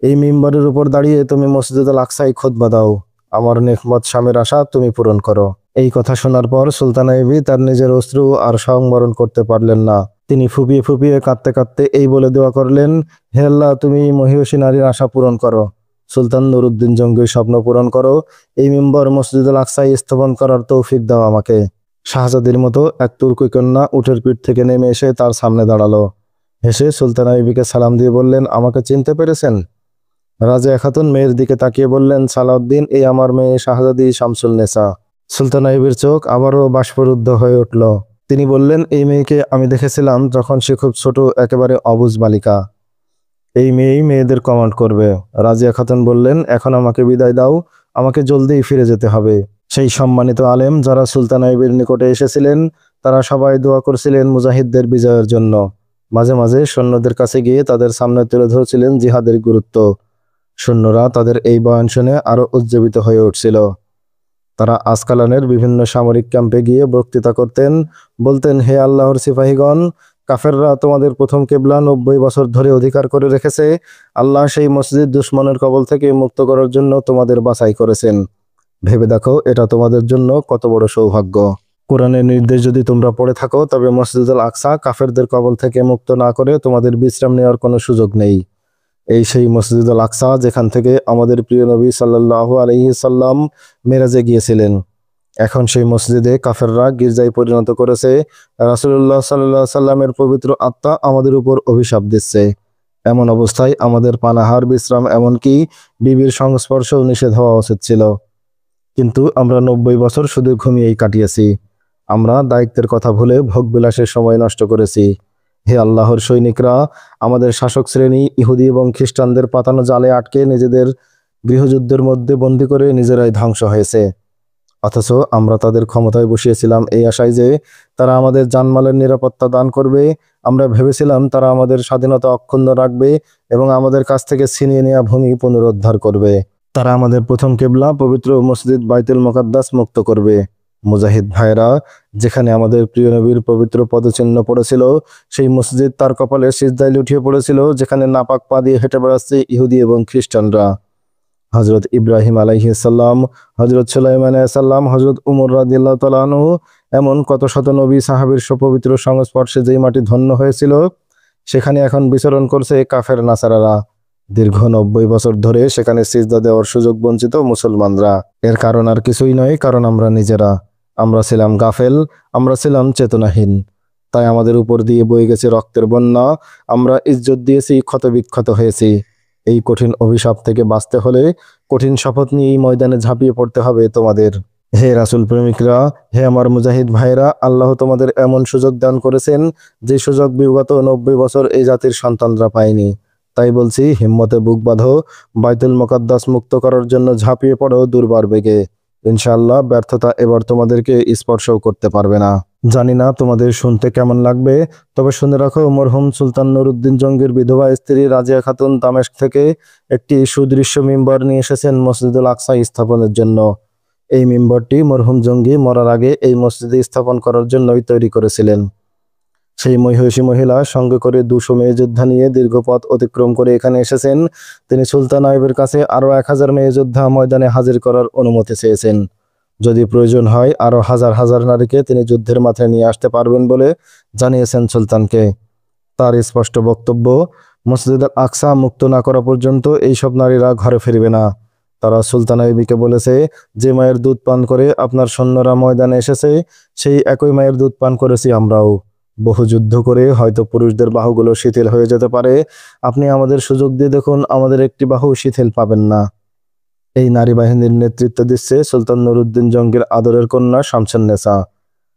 এই মিম্বরের উপর দাঁড়িয়ে তুমি মসজিদুল আকসায় খুতবা দাও। আমার নেকমত স্বামীর আশা তুমি পূরণ করো। এই কথা শোনার পর সুলতান আইয়ুবী তার নিজের অশ্রু আর সংবরণ করতে পারলেন না। তিনি ফুপিয়ে ফুপিয়ে কাঁদতে কাঁদতে এই বলে দোয়া করলেন, হে আল্লাহ, তুমি মহিষী নারীর আশা পূরণ করো। সুলতান নুরুদ্দিন জঙ্গির স্বপ্ন পূরণ করো। এই মিম্বর মসজিদুল আকসায় স্থাপন করার তৌফিক দাও আমাকে। শাহজাদির মতো এক তুর্কি কন্যা উটের পিঠ থেকে নেমে এসে তার সামনে দাঁড়ালো। হেসে সুলতান আইয়ুবীকে সালাম দিয়ে বললেন, আমাকে চিনতে পেরেছেন? রাজিয়া খাতুন মেয়ের দিকে তাকিয়ে বললেন, সালাউদ্দিন, এই আমার মেয়ে শাহজাদি শামসুল নেসা। সুলতান আইয়ুবীর চোখ আবারও বাষ্পরুদ্ধ হয়ে উঠল। তিনি বললেন, এই মেয়েকে আমি দেখেছিলাম যখন সে খুব ছোট, একেবারে অবুঝ বালিকা। এই মেয়েই মেয়েদের কমান্ড করবে। রাজিয়া খাতুন বললেন, এখন আমাকে বিদায় দাও, আমাকে জলদি ফিরে যেতে হবে। সেই সম্মানিত আলেম যারা সুলতান আইয়ুবীর নিকটে এসেছিলেন, তারা সবাই দোয়া করছিলেন মুজাহিদদের বিজয়ের জন্য। মাঝে মাঝে সৈন্যদের কাছে গিয়ে তাদের সামনে তুলে ধরছিলেন জিহাদের গুরুত্ব। সৈন্যরা তাদের এই বয়ান শুনে আরো উজ্জীবিত হয়ে উঠছিল। তারা আসকালানের বিভিন্ন সামরিক ক্যাম্পে গিয়ে বক্তৃতা করতেন, বলতেন, হে আল্লাহর সিপাহীগণ, কাফেররা তোমাদের প্রথম কেবলা 90 বছর ধরে অধিকার করে রেখেছে। আল্লাহ সেই মসজিদ দুশমনের কবল থেকে মুক্ত করার জন্য তোমাদের বাছাই করেছেন। ভেবে দেখো এটা তোমাদের জন্য কত বড় সৌভাগ্য। কোরআনের নির্দেশ যদি তোমরা পড়ে থাকো, তবে মসজিদুল আকসা কাফেরদের কবল থেকে মুক্ত না করে তোমাদের বিশ্রাম নেওয়ার কোনো সুযোগ নেই। এই সেই মসজিদুল আকসা যেখান থেকে আমাদের প্রিয় নবী সাল্লাল্লাহু আলাইহি সাল্লাম মেরাজে গিয়েছিলেন। এখন সেই মসজিদে কাফেররা গির্জায় পরিণত করেছে। রাসূলুল্লাহ সাল্লাল্লাহু আলাইহি সাল্লামের পবিত্র আত্মা আমাদের উপর অভিশাপ দিচ্ছে। এমন অবস্থায় আমাদের পানাহার, বিশ্রাম, এমনকি বিবির সংস্পর্শও নিষেধ হওয়া উচিত ছিল। কিন্তু আমরা 90 বছর শুধু ঘুমিয়েই কাটিয়েছি। আমরা দায়িত্বের কথা ভুলে ভোগবিলাসের সময় নষ্ট করেছি। হে আল্লাহর সৈনিকরা, আমাদের শাসক শ্রেণী ইহুদি এবং খ্রিস্টানদের পাতানো জালে আটকে নিজেদের গৃহযুদ্ধের মধ্যে বন্দী করে নিজেরাই ধ্বংস হয়েছে। অথচ আমরা তাদের ক্ষমতায় বসিয়েছিলাম এই আশায় যে তারা আমাদের জানমালের নিরাপত্তা দান করবে। আমরা ভেবেছিলাম তারা আমাদের স্বাধীনতা অক্ষুণ্ণ রাখবে এবং আমাদের কাছ থেকে ছিনিয়ে নেওয়া ভূমি পুনরুদ্ধার করবে। তারা আমাদের প্রথম কেবলা পবিত্র মসজিদ বাইতুল মুকাদ্দাস মুক্ত করবে। মুজাহিদ ভাইরা, যেখানে আমাদের প্রিয় নবীর পবিত্র পদচিহ্ন পড়েছিল, সেই মসজিদ তার কপালে সিজদায় লুটিয়ে পড়েছিল, যেখানে নাপাক পা দিয়ে হেঁটে বেড়াচ্ছে ইহুদি এবং খ্রিস্টানরা। হজরত ইব্রাহিম আলাইহিস সালাম, হজরত সুলাইমান আলাইহিস সালাম, হজরত উমর রাদিয়াল্লাহু তাআলা আনহু, এমন কত শত নবী সাহাবীর সুপবিত্র সংস্পর্শে যেই মাটি ধন্য হয়েছিল, সেখানে এখন বিচরণ করছে কাফের নাসারারা। দীর্ঘ 90 বছর ধরে সেখানে সিজদা দেওয়ার সুযোগ বঞ্চিত মুসলমানরা। এর কারণ আর কিছুই নয়, কারণ আমরা নিজেরা। আমরা ছিলাম গাফেল, আমরা ছিলাম চেতনাহীন। তাই আমাদের উপর দিয়ে বয়ে গেছে রক্তের বন্যা। আমরা ইজ্জত দিয়েছি, ক্ষতবিক্ষত হয়েছি। এই কঠিন অভিশাপ থেকে বাঁচতে হলে কঠিন শপথ নিয়ে এই ময়দানে ঝাঁপিয়ে পড়তে হবে তোমাদের। হে রাসূল প্রেমিকরা, হে আমার মুজাহিদ ভাইরা, আল্লাহ তোমাদের এমন সুযোগ দান করেছেন যে সুযোগ বিগত 90 বছর এই জাতির সন্তানরা পায়নি। তাই বলছি, হিম্মতে বুক বাঁধো, বাইতুল মুকাদ্দাস মুক্ত করার জন্য ঝাঁপিয়ে পড়ো দুর্বার বেগে। ইনশাআল্লাহ ব্যর্থতা এবার তোমাদেরকে স্পর্শও করতে পারবে না। জানি না তোমাদের শুনতে কেমন লাগবে, তবে শুনে রাখো, মরহুম সুলতান নুরউদ্দিন জঙ্গির বিধবা স্ত্রী রাজিয়া খাতুন দামেস্ক থেকে একটি সুদৃশ্য মিম্বর নিয়ে এসেছেন মসজিদুল আকসা স্থাপনের জন্য। এই মিম্বরটি মরহুম জঙ্গি মরার আগে এই মসজিদে স্থাপন করার জন্যই তৈরি করেছিলেন। সেই মহিষী মহিলা সঙ্গে করে 200 মেয়ে যোদ্ধা নিয়ে দীর্ঘ পথ অতিক্রম করে এখানে এসেছেন। তিনি সুলতান আইবের কাছে আরও 1000 মেয়ে যোদ্ধা ময়দানে হাজির করার অনুমতি চেয়েছেন। যদি প্রয়োজন হয় আরও হাজার হাজার নারীকে তিনি যুদ্ধের মাঠে নিয়ে আসতে পারবেন বলে জানিয়েছেন সুলতানকে। তার স্পষ্ট বক্তব্য, মসজিদুল আকসা মুক্ত না করা পর্যন্ত এইসব নারীরা ঘরে ফিরবে না। তারা সুলতান আইবিকে বলেছে, যে মায়ের দুধ পান করে আপনার সৈন্যরা ময়দানে এসেছে, সেই একই মায়ের দুধ পান করেছি আমরাও। বহু যুদ্ধ করে হয়তো পুরুষদের বাহুগুলো শিথিল হয়ে যেতে পারে। আপনি আমাদের সুযোগ দিয়ে দেখুন, আমাদের একটি বাহু শিথিল পাবেন না। এই নারী বাহিনীর নেতৃত্ব দিচ্ছে সুলতান নুরউদ্দিন জঙ্গির আদরের কন্যা শামসুন্নেসা।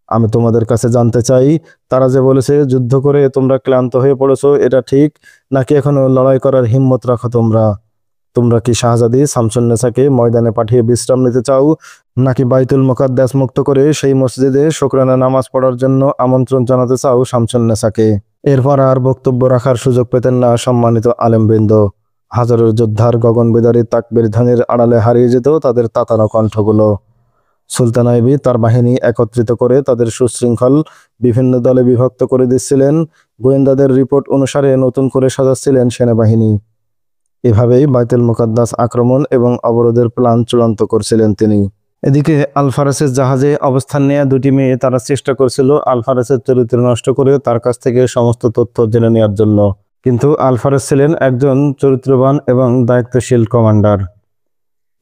আমি তোমাদের কাছে জানতে চাই, তারা যে বলেছে যুদ্ধ করে তোমরা ক্লান্ত হয়ে পড়েছো, এটা ঠিক, নাকি এখনো লড়াই করার হিম্মত রাখো তোমরা? তোমরা কি শাহজাদি শামসুন্নেসাকে ময়দানে পাঠিয়ে বিশ্রাম নিতে চাও, নাকি বাইতুল মুকাদ্দাস মুক্ত করে সেই মসজিদে শুকরানা নামাজ পড়ার জন্য আমন্ত্রণ জানাতে চাও শামসুন্নেসাকে? এরপর আর বক্তব্য রাখার সুযোগ পেতেন না সম্মানিত আলেমবৃন্দ। হাজারো যোদ্ধার গগনবিদারী তাকবীর ধ্বনির আড়ালে হারিয়ে যেত তাদের তাতানো কণ্ঠগুলো। সুলতান আইবি তার বাহিনী একত্রিত করে তাদের সুশৃঙ্খল বিভিন্ন দলে বিভক্ত করে দিচ্ছিলেন। গোয়েন্দাদের রিপোর্ট অনুসারে নতুন করে সাজাচ্ছিলেন সেনাবাহিনী। এভাবেই বাইতুল মুকাদ্দাস আক্রমণ এবং অবরোধের প্ল্যান চূড়ান্ত করছিলেন তিনি। এদিকে আলফারেসের জাহাজে অবস্থান নেওয়া 2টি মেয়ে তারা চেষ্টা করছিল আলফারেসের চরিত্র নষ্ট করে তার কাছ থেকে সমস্ত তথ্য জেনে নেওয়ার জন্য। কিন্তু আলফারেস ছিলেন একজন চরিত্রবান এবং দায়িত্বশীল কমান্ডার।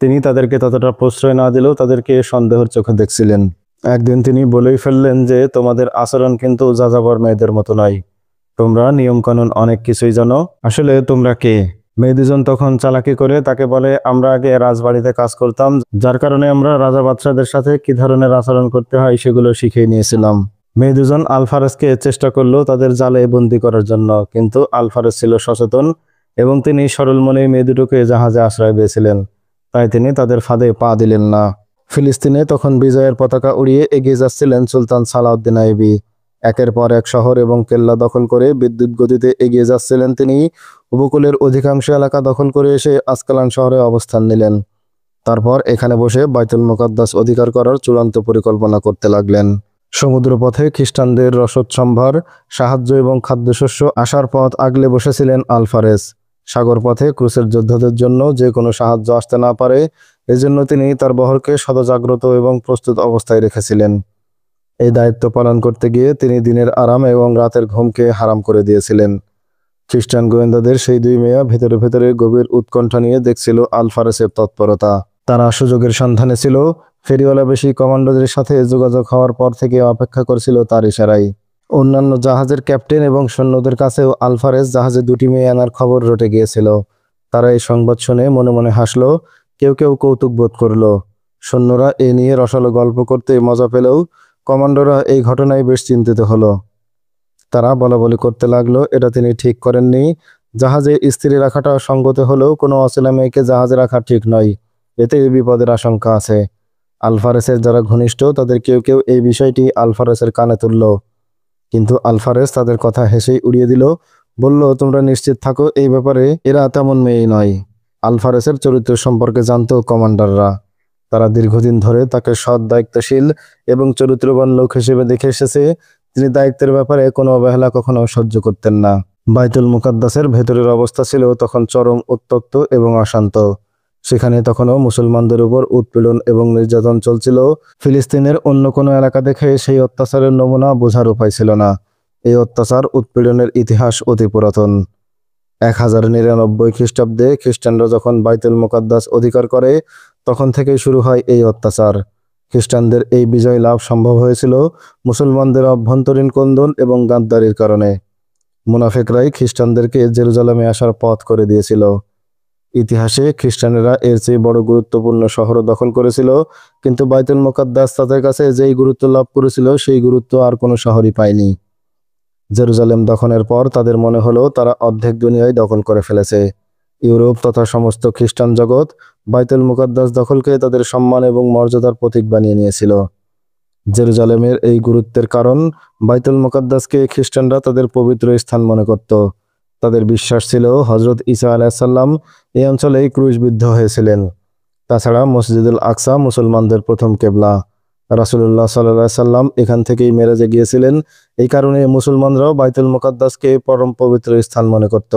তিনি তাদেরকে ততটা প্রশ্রয় না দিলেও তাদেরকে সন্দেহের চোখে দেখছিলেন। একদিন তিনি বলেই ফেললেন যে, তোমাদের আচরণ কিন্তু যাযাবর মেয়েদের মতো নয়। তোমরা নিয়মকানুন অনেক কিছুই জানো। আসলে তোমরা কে? মেয়ে দুজন তখন চালাকি করে তাকে বলে, আমরা আগে রাজবাড়িতে কাজ করতাম, যার কারণে আমরা রাজা বাদশাদের সাথে কি ধরনের আচরণ করতে হয় সেগুলো শিখিয়ে নিয়েছিলাম। মেয়ে দুজন আলফারেসকে চেষ্টা করলো তাদের জালে বন্দি করার জন্য, কিন্তু আলফারেস ছিল সচেতন এবং তিনি সরল মনে মেয়ে দুটোকে জাহাজে আশ্রয় দিয়েছিলেন। তাই তিনি তাদের ফাঁদে পা দিলেন না। ফিলিস্তিনে তখন বিজয়ের পতাকা উড়িয়ে এগিয়ে যাচ্ছিলেন সুলতান সালাউদ্দিন আইবি। একের পর এক শহর এবং কেল্লা দখল করে বিদ্যুৎ গতিতে এগিয়ে যাচ্ছিলেন তিনি। উপকূলের অধিকাংশ এলাকা দখল করে এসে আসকালান শহরে অবস্থান নিলেন। তারপর এখানে বসে বাইতুল মুকাদ্দাস অধিকার করার চূড়ান্ত পরিকল্পনা করতে লাগলেন। সমুদ্রপথে খ্রিস্টানদের রসদ সম্ভার, সাহায্য এবং খাদ্যশস্য আসার পথ আগলে বসেছিলেন আলফারেজ। সাগর পথে ক্রুসের যোদ্ধাদের জন্য যে কোনো সাহায্য আসতে না পারে, এজন্য তিনি তার বহরকে সদাজাগ্রত এবং প্রস্তুত অবস্থায় রেখেছিলেন। এই দায়িত্ব পালন করতে গিয়ে তিনি দিনের আরাম এবং রাতের ঘুমকে হারাম করে দিয়েছিলেন। খ্রিস্টান গোয়েন্দাদের সেই দুই মেয়া ভেতরে ভেতরে গভীর উৎকণ্ঠা নিয়ে দেখছিল আলফারেসের তৎপরতা। তারা সুযোগের সন্ধানে ছিল। ফেরিওয়ালা বেশি কমান্ডোদের সাথে যোগাযোগ হওয়ার পর থেকে অপেক্ষা করছিল তার ইশারায়। অন্যান্য জাহাজের ক্যাপ্টেন এবং সৈন্যদের কাছেও আলফারেজ জাহাজে দুটি মেয়ে আনার খবর রটে গিয়েছিল। তারা এই সংবাদ শুনে মনে মনে হাসল, কেউ কেউ কৌতুক বোধ করল। সৈন্যরা এ নিয়ে রসালো গল্প করতে মজা পেলেও কমান্ডোরা এই ঘটনায় বেশ চিন্তিত হলো। তারা বলাবলি করতে লাগলো, এটা তিনি ঠিক করেননি। জাহাজে স্ত্রী রাখাটা সঙ্গত হলেও কোনো অচেনা মেয়েকে জাহাজে রাখা ঠিক নয়, এতে বিপদের আশঙ্কা আছে। আলফারেসের যারা ঘনিষ্ঠ তাদের কেউ কেউ এই বিষয়টি আলফারেসের কানে তুলল, কিন্তু আলফারেস তাদের কথা হেসেই উড়িয়ে দিল, বলল, তোমরা নিশ্চিত থাকো, এই ব্যাপারে এরা তেমন মেয়েই নয়। আলফারেসের চরিত্র সম্পর্কে জানত কমান্ডাররা। তারা দীর্ঘদিন ধরে তাকে সৎ, দায়িত্বশীল এবং চরিত্রবান লোক হিসেবে দেখে এসেছে। তিনি দায়িত্বের ব্যাপারে কোনো অবহেলা কখনো সহ্য করতেন না। বাইতুল মুকাদ্দাসের ভেতরের অবস্থা ছিল তখন চরম উত্তপ্ত এবং অশান্ত। সেখানে তখনও মুসলমানদের উপর উৎপীড়ন এবং নির্যাতন চলছিল। ফিলিস্তিনের অন্য কোনো এলাকা দেখে সেই অত্যাচারের নমুনা বোঝার উপায় ছিল না। এই অত্যাচার উৎপীড়নের ইতিহাস অতি পুরাতন। 1099 খ্রিস্টাব্দে খ্রিস্টানরা যখন বাইতুল মুকাদ্দাস অধিকার করে, তখন থেকেই শুরু হয় এই অত্যাচার। খ্রিস্টানদের এই বিজয় লাভ সম্ভব হয়েছিল মুসলমানদের অভ্যন্তরীণ কোন্দল এবং গাদ্দারির কারণে। মুনাফিকরাই খ্রিস্টানদেরকে জেরুজালেমে আসার পথ করে দিয়েছিল। ইতিহাসে খ্রিস্টানেরা এর চেয়ে বড় গুরুত্বপূর্ণ শহর দখল করেছিল, কিন্তু বাইতুল মুকাদ্দাস তাদের কাছে যেই গুরুত্ব লাভ করেছিল সেই গুরুত্ব আর কোনো শহরই পায়নি। জেরুজালেম দখলের পর তাদের মনে হলো তারা অর্ধেক দুনিয়ায় দখল করে ফেলেছে। ইউরোপ তথা সমস্ত খ্রিস্টান জগৎ বাইতুল মুকাদ্দাস দখলকে তাদের সম্মান এবং মর্যাদার প্রতীক বানিয়ে নিয়েছিল। জেরুজালেমের এই গুরুত্বের কারণ, বাইতুল মুকাদ্দাসকে খ্রিস্টানরা তাদের পবিত্র স্থান মনে করত। তাদের বিশ্বাস ছিল হযরত ঈসা আলাইহিস সালাম এই অঞ্চলেই ক্রুশবিদ্ধ হয়েছিলেন। তাছাড়া মসজিদুল আকসা মুসলমানদের প্রথম কেবলা। রাসূলুল্লাহ সাল্লাল্লাহু আলাইহি সাল্লাম এখান থেকেই মেরাজে গিয়েছিলেন। এই কারণে মুসলমানরাও বাইতুল মুকাদ্দাসকে পরম পবিত্র স্থান মনে করত।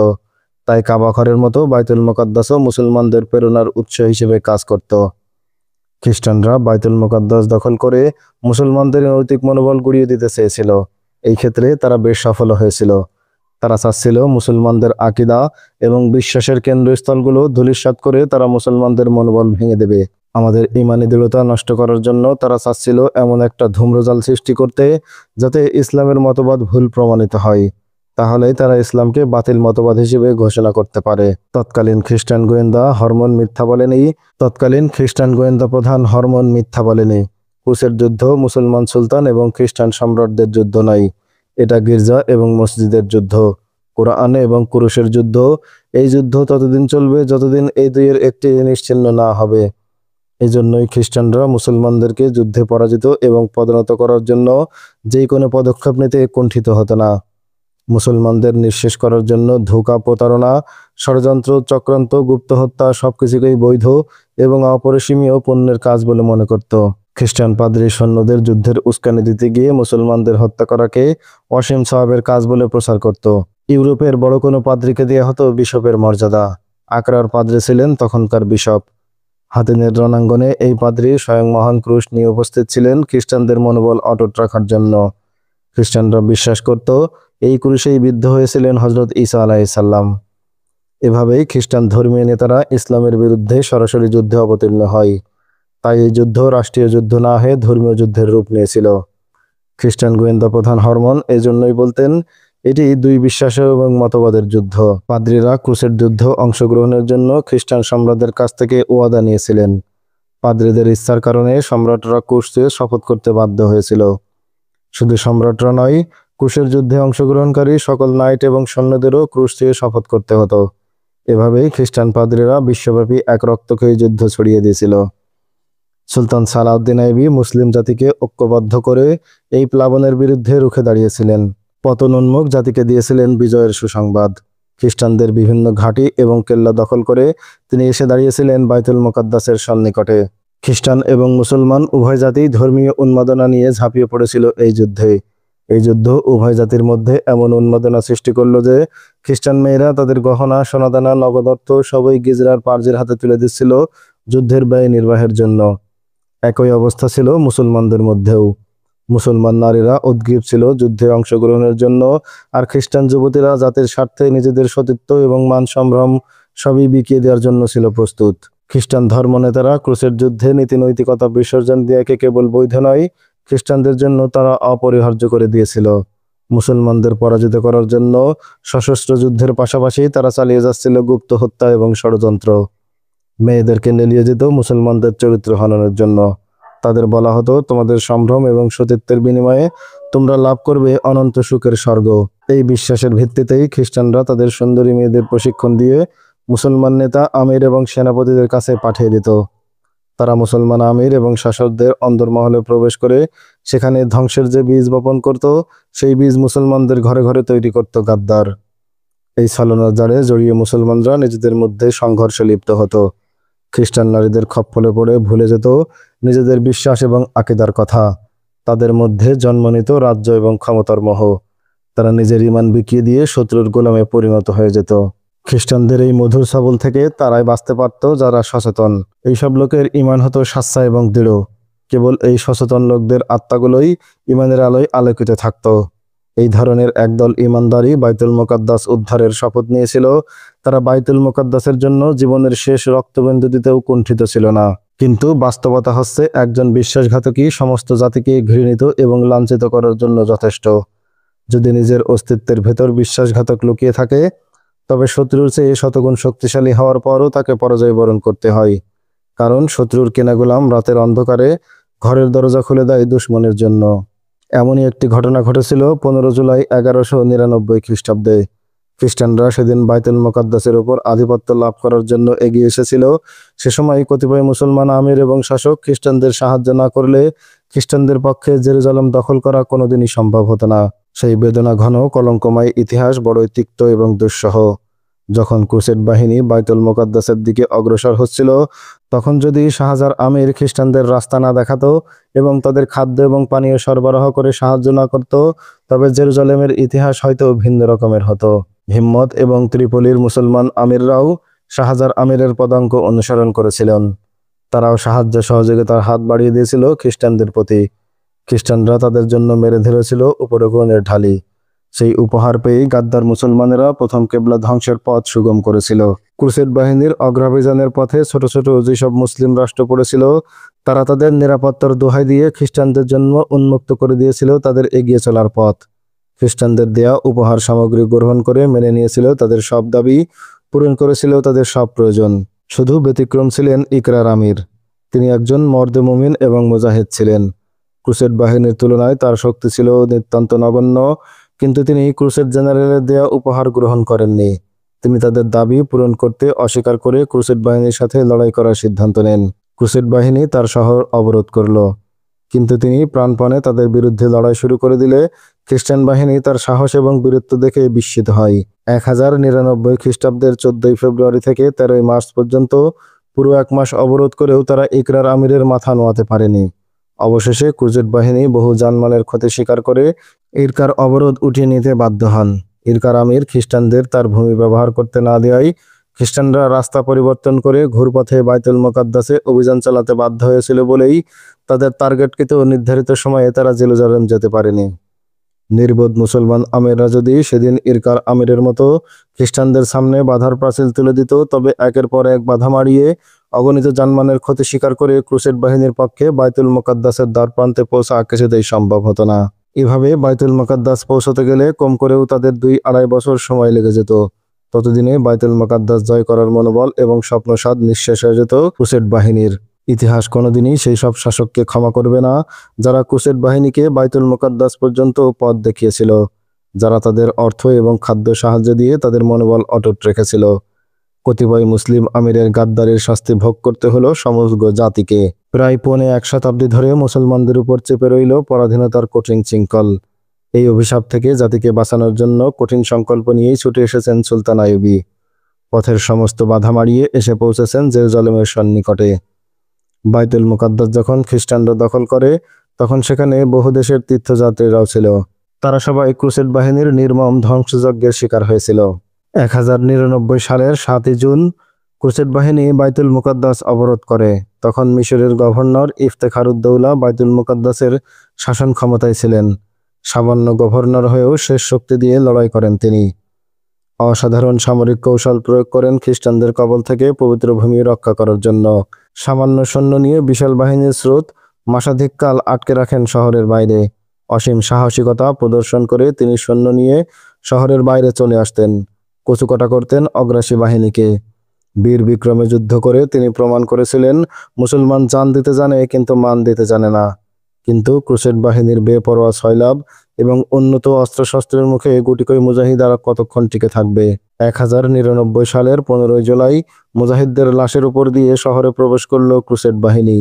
তাই কাবা ঘরের মতো বাইতুল মুকাদ্দাসও মুসলমানদের প্রেরণার উৎস হিসেবে কাজ করত। খ্রিস্টানরা বাইতুল মুকাদ্দাস দখল করে মুসলমানদের নৈতিক মনোবল গুঁড়িয়ে দিতে চেয়েছিল। এই ক্ষেত্রে তারা বেশ সফল হয়েছিল। তারা চাচ্ছিল মুসলমানদের আকীদা এবং বিশ্বাসের কেন্দ্রস্থলগুলো ধূলিসাৎ করে তারা মুসলমানদের মনোবল ভেঙে দেবে। আমাদের ঈমানি দৃঢ়তা নষ্ট করার জন্য তারা চাচ্ছিল এমন একটা ধূম্রজাল সৃষ্টি করতে, যাতে ইসলামের মতবাদ ভুল প্রমাণিত হয়। তাহলেই তারা ইসলামকে বাতিল মতবাদ হিসেবে ঘোষণা করতে পারে। তৎকালীন খ্রিস্টান গোয়েন্দা প্রধান হরমন মিথ্যা বলেনি। ক্রুসের যুদ্ধ মুসলমান সুলতান এবং খ্রিস্টান সম্রাটদের যুদ্ধ নয়, এটা গির্জা এবং মসজিদের যুদ্ধ, কোরআন এবং ক্রুসের যুদ্ধ। এই যুদ্ধ ততদিন চলবে যতদিন এই দুইয়ের একটি নিশ্চিহ্ন না হবে। এই জন্যই খ্রিস্টানরা মুসলমানদেরকে যুদ্ধে পরাজিত এবং পদনত করার জন্য যে কোনো পদক্ষেপ নিতে কুণ্ঠিত হতো না। মুসলমানদের নিঃশেষ করার জন্য ধোঁকা, প্রতারণা, ষড়যন্ত্র, চক্রান্ত, গুপ্ত হত্যা সবকিছুকেই বৈধ এবং অপরিসীমীয় পুণ্যের কাজ বলে মনে করত। খ্রিস্টান পাদ্রী সৈন্যদের যুদ্ধের উস্কানি দিতে গিয়ে মুসলমানদের হত্যা করাকে অসীম সওয়াবের কাজ বলে প্রচার করত। ইউরোপের বড় কোনো পাদ্রীকে দেয়া হতো বিশপের মর্যাদা। আকরার পাদ্রী ছিলেন তখনকার বিশপ। হাতিনের রণাঙ্গনে এই পাদ্রী স্বয়ং মহান ক্রুশ নিয়ে উপস্থিত ছিলেন খ্রিস্টানদের মনোবল অটুট রাখার জন্য। খ্রিস্টানরা বিশ্বাস করত এই ক্রুশেই বিদ্ধ হয়েছিলেন হযরত ঈসা আলাইহিস সালাম। এভাবেই খ্রিস্টান ধর্মীয় নেতারা ইসলামের বিরুদ্ধে সরাসরি যুদ্ধে অবতীর্ণ হয়। তাই এই যুদ্ধ রাষ্ট্রীয় যুদ্ধ না হয়ে ধর্মীয় যুদ্ধের রূপ নিয়েছিল। খ্রিস্টান গোয়েন্দা প্রধান হরমন এই জন্যই বলতেন, এটি দুই বিশ্বাস এবং মতবাদের যুদ্ধ। পাদ্রীরা ক্রুসের যুদ্ধ অংশগ্রহণের জন্য খ্রিস্টান সম্রাটদের কাছ থেকে ওয়াদা নিয়েছিলেন। পাদ্রীদের ইচ্ছার কারণে সম্রাটরা ক্রুশ থেকে শপথ করতে বাধ্য হয়েছিল। শুধু সম্রাটরা নয়, ক্রুশের যুদ্ধে অংশগ্রহণকারী সকল নাইট এবং সৈন্যদেরও ক্রুশ থেকে শপথ করতে হতো। এভাবেই খ্রিস্টান পাদ্রীরা বিশ্বব্যাপী এক রক্তক্ষয়ী যুদ্ধ ছড়িয়ে দিয়েছিল। সুলতান সালাউদ্দিন আইবি মুসলিম জাতিকে ঐক্যবদ্ধ করে এই প্লাবনের বিরুদ্ধে রুখে দাঁড়িয়েছিলেন। পতনোন্মুখ জাতিকে দিয়েছিলেন বিজয়ের সুসংবাদ। খ্রিস্টানদের বিভিন্ন ঘাঁটি এবং কেল্লা দখল করে তিনি এসে দাঁড়িয়েছিলেন বাইতুল মুকাদ্দাসের সন্নিকটে। খ্রিস্টান এবং মুসলমান উভয় জাতি ধর্মীয় উন্মাদনা নিয়ে ঝাঁপিয়ে পড়েছিল এই যুদ্ধে। এই যুদ্ধ উভয় জাতির মধ্যে এমন উন্মাদনা সৃষ্টি করলো যে খ্রিস্টান মেয়েরা তাদের গহনা, সোনাদানা, নগদ অর্থ সবই গিজরার পার্জির হাতে তুলে দিচ্ছিল যুদ্ধের ব্যয় নির্বাহের জন্য। একই অবস্থা ছিল মুসলমানদের মধ্যেও। মুসলমান নারীরা উদগ্রীব ছিল যুদ্ধে অংশগ্রহণের জন্য, আর খ্রিস্টান যুবতীরা জাতির স্বার্থে নিজেদের সতীত্ব এবং মান সম্ভ্রম সবই বিকিয়ে দেওয়ার জন্য ছিল প্রস্তুত। খ্রিস্টান ধর্মনেতারা ক্রুসেড যুদ্ধে নীতি নৈতিকতা বিসর্জন দিয়ে কেবল বৈধ নয়, খ্রিস্টানদের জন্য তারা অপরিহার্য করে দিয়েছিল। মুসলমানদের পরাজিত করার জন্য সশস্ত্র যুদ্ধের পাশাপাশি তারা চালিয়ে যাচ্ছিল গুপ্ত হত্যা এবং ষড়যন্ত্র। মেয়েদেরকে নেলিয়ে যেত মুসলমানদের চরিত্র হননের জন্য। তাদের বলা হতো, তোমাদের সম্ভ্রম এবং সতীত্বের বিনিময়ে তোমরা লাভ করবে অনন্ত সুখের স্বর্গ। এই বিশ্বাসের ভিত্তিতেই খ্রিস্টানরা তাদের সুন্দরী মেয়েদের প্রশিক্ষণ দিয়ে মুসলমান নেতা, আমির এবং সেনাপতিদের কাছে পাঠিয়ে দিত। তারা মুসলমান আমির এবং শাসকদের অন্দরমহলে প্রবেশ করে সেখানে ধ্বংসের যে বীজ বপন করত, সেই বীজ মুসলমানদের ঘরে ঘরে তৈরি করত গাদ্দার। এই ছলনার জালে জড়িয়ে মুসলমানরা নিজেদের মধ্যে সংঘর্ষে লিপ্ত হতো। খ্রিস্টান নারীদের খপ্পরে পড়ে ভুলে যেত নিজেদের বিশ্বাস এবং আকিদার কথা। তাদের মধ্যে জন্ম নিত রাজ্য এবং ক্ষমতার মোহ। তারা নিজের ঈমান বিকিয়ে দিয়ে শত্রুর গোলামে পরিণত হয়ে যেত। খ্রিস্টানদের এই মধুর ছাবল থেকে তারাই বাঁচতে পারত যারা সচেতন। এইসব লোকের ঈমান হতো সাচ্চা এবং দৃঢ়। কেবল এই সচেতন লোকদের আত্মাগুলোই ঈমানের আলোয় আলোকিত থাকত। এই ধরনের একদল ঈমানদারই বাইতুল মুকাদ্দাস উদ্ধারের শপথ নিয়েছিল। তারা বাইতুল মুকাদ্দাসের জন্য জীবনের শেষ রক্তবিন্দু দিতেও কুণ্ঠিত ছিল না। কিন্তু বাস্তবতা হচ্ছে, একজন বিশ্বাসঘাতকই সমস্ত জাতিকে ঘৃণিত এবং লাঞ্ছিত করার জন্য যথেষ্ট। যদি নিজের অস্তিত্বের ভেতর বিশ্বাসঘাতক লুকিয়ে থাকে, তবে শত্রুর চেয়ে শতগুণ শক্তিশালী হওয়ার পরও তাকে পরাজয় বরণ করতে হয়। কারণ শত্রুর কেনা গোলাম রাতের অন্ধকারে ঘরের দরজা খুলে দেয় দুশ্মনের জন্য। এমনই একটি ঘটনা ঘটেছিল 15 জুলাই 1199 খ্রিস্টাব্দে। খ্রিস্টানরা সেদিন বাইতুল মুকাদ্দাসের উপর আধিপত্য লাভ করার জন্য এগিয়ে এসেছিল। সে সময় কতিপয় মুসলমান আমির এবং শাসক খ্রিস্টানদের সাহায্য না করলে খ্রিস্টানদের পক্ষে জেরুজালেম দখল করা কোনোদিনই সম্ভব হতো না। সেই বেদনা ঘন কলঙ্কময় ইতিহাস বড়ই তিক্ত এবং দুঃসহ। যখন ক্রুসেড বাহিনী বাইতুল মুকাদ্দাসের দিকে অগ্রসর হচ্ছিল, তখন যদি শাহজার আমির খ্রিস্টানদের রাস্তা না দেখাতো এবং তাদের খাদ্য এবং পানীয় সরবরাহ করে সাহায্য না করত, তবে জেরুজালেমের ইতিহাস হয়তো ভিন্ন রকমের হতো। হিম্মত এবং ত্রিপলির মুসলমান আমিররাও শাহজার আমিরের পদাঙ্ক অনুসরণ করেছিলেন। তারাও সাহায্য সহযোগিতার হাত বাড়িয়ে দিয়েছিল খ্রিস্টানদের প্রতি। খ্রিস্টানরা তাদের জন্য মেরে ধরেছিল উপঢৌকনের ঢালি। সেই উপহার পেয়েই গাদ্দার মুসলমানেরা প্রথম কেবলা ধ্বংসের পথ সুগম করেছিল। ক্রুসেড বাহিনীর অগ্রাভিযানের পথে ছোট ছোট যেসব মুসলিম রাষ্ট্র পড়েছিল, তারা তাদের নিরাপত্তার দোহাই দিয়ে খ্রিস্টানদের জন্য উন্মুক্ত করে দিয়েছিল তাদের এগিয়ে চলার পথ। খ্রিস্টানদের দেয়া উপহার সামগ্রী গ্রহণ করে মেনে নিয়েছিল তাদের সব দাবি, পূরণ করেছিল তাদের সব প্রয়োজন। শুধু ব্যতিক্রম ছিলেন ইকরার আমির। তিনি একজন মর্দে মুমিন এবং মুজাহিদ ছিলেন। ক্রুসেড বাহিনীর তুলনায় তার শক্তি ছিল নিতান্ত নগণ্য, কিন্তু তিনি ক্রুসেড জেনারেলের দেয়া উপহার গ্রহণ করেননি। তিনি তাদের দাবি পূরণ করতে অস্বীকার করে ক্রুসেড বাহিনীর সাথে লড়াই করার সিদ্ধান্ত নেন। ক্রুসেড বাহিনী তার শহর অবরোধ করল, কিন্তু তিনি প্রাণপণে তাদের বিরুদ্ধে লড়াই শুরু করে দিলে খ্রিস্টান বাহিনী তার সাহস এবং বীরত্ব দেখে বিস্মিত হয়। 1099 খ্রিস্টাব্দের 14 ফেব্রুয়ারি থেকে 13 মার্চ পর্যন্ত পুরো 1 মাস অবরোধ করেও তারা ইকরার আমিরের মাথা নোয়াতে পারেনি। অবশেষে ক্রুসেড বাহিনী বহু জানমালের ক্ষতি স্বীকার করে ইরকার অবরোধ উঠিয়ে নিতে বাধ্য হন। ইরকার আমির খ্রিস্টানদের তার ভূমি ব্যবহার করতে না দেওয়ায় খ্রিস্টানরা রাস্তা পরিবর্তন করে ঘুরপথে বাইতুল মুকাদ্দাসে অভিযান চালাতে বাধ্য হয়েছিল বলেই তাদের টার্গেটকৃত নির্ধারিত সময়ে তারা জেরুজালেম যেতে পারেনি। নির্বোধ মুসলমান আমিররা যদি সেদিন ইরকার আমিরের মতো খ্রিস্টানদের সামনে বাধার প্রাচীর তুলে দিত, তবে একের পর এক বাধা মারিয়ে অগণিত জানমালের ক্ষতি স্বীকার করে ক্রুসেড বাহিনীর পক্ষে বাইতুল মুকাদ্দাসের দ্বার প্রান্তে পৌঁছা কিছুতেই সম্ভব হতো না। এভাবে বাইতুল মুকাদ্দাস পৌঁছতে গেলে কম করেও তাদের 2-2.5 বছর সময় লেগে যেত। ততদিনে বাইতুল মুকাদ্দাস জয় করার মনোবল এবং স্বপ্নসাদ নিঃশেষ হয়ে যেত ক্রুসেড বাহিনীর। ইতিহাস কোনোদিনই সেই সব শাসককে ক্ষমা করবে না যারা ক্রুসেড বাহিনীকে বাইতুল মুকাদ্দাস পর্যন্ত পথ দেখিয়েছিল, যারা তাদের অর্থ এবং খাদ্য সাহায্য দিয়ে তাদের মনোবল অটুট রেখেছিল। কতিপয় মুসলিম আমিরের গাদ্দারের শাস্তি ভোগ করতে হলো সমগ্র জাতিকে। প্রায় 1.25 শতাব্দী ধরে মুসলমানদের উপর চেপে রইল পরাধীনতার কঠিন শৃঙ্খল। এই অভিশাপ থেকে জাতিকে বাঁচানোর জন্য কঠিন সংকল্প নিয়েই ছুটে এসেছেন সুলতান আইয়ুবী। পথের সমস্ত বাধা মাড়িয়ে এসে পৌঁছেছেন জেরুজালেমের সন্নিকটে। বাইতুল মুকাদ্দাস যখন খ্রিস্টানরা দখল করে, তখন সেখানে বহু দেশের তীর্থযাত্রীরাও ছিল। তারা সবাই ক্রুসেড বাহিনীর নির্মম ধ্বংসযজ্ঞের শিকার হয়েছিল। 1099 সালের 7 জুন ক্রুসেড বাহিনী বাইতুল মুকাদ্দাস অবরোধ করে। তখন মিশরের গভর্নর ইফতেখারউদ্দৌলা বাইতুল মুকাদ্দাসের শাসন ক্ষমতায় ছিলেন। সামান্য গভর্নর হয়েও শেষ শক্তি দিয়ে লড়াই করেন তিনি। অসাধারণ সামরিক কৌশল প্রয়োগ করেন খ্রিস্টানদের কবল থেকে পবিত্র ভূমি রক্ষা করার জন্য। সামান্য সৈন্য নিয়ে বিশাল বাহিনীর স্রোত মাসাধিককাল আটকে রাখেন শহরের বাইরে। অসীম সাহসিকতা প্রদর্শন করে তিনি সৈন্য নিয়ে শহরের বাইরে চলে আসতেন, কচুকাটা করতেন অগ্রাসী বাহিনীকে। বীর বিক্রমে যুদ্ধ করে তিনি প্রমাণ করেছিলেন, মুসলমান জান দিতে জানে কিন্তু মান দিতে জানে না। কিন্তু ক্রুসেড বাহিনীর বেপরোয়া সয়লাব এবং উন্নত অস্ত্রশস্ত্রের মুখে গুটিকয় মুজাহিদ আর কতক্ষণ টিকে থাকবে। 1099 সালের 15 জুলাই মুজাহিদদের লাশের উপর দিয়ে শহরে প্রবেশ করল ক্রুসেড বাহিনী।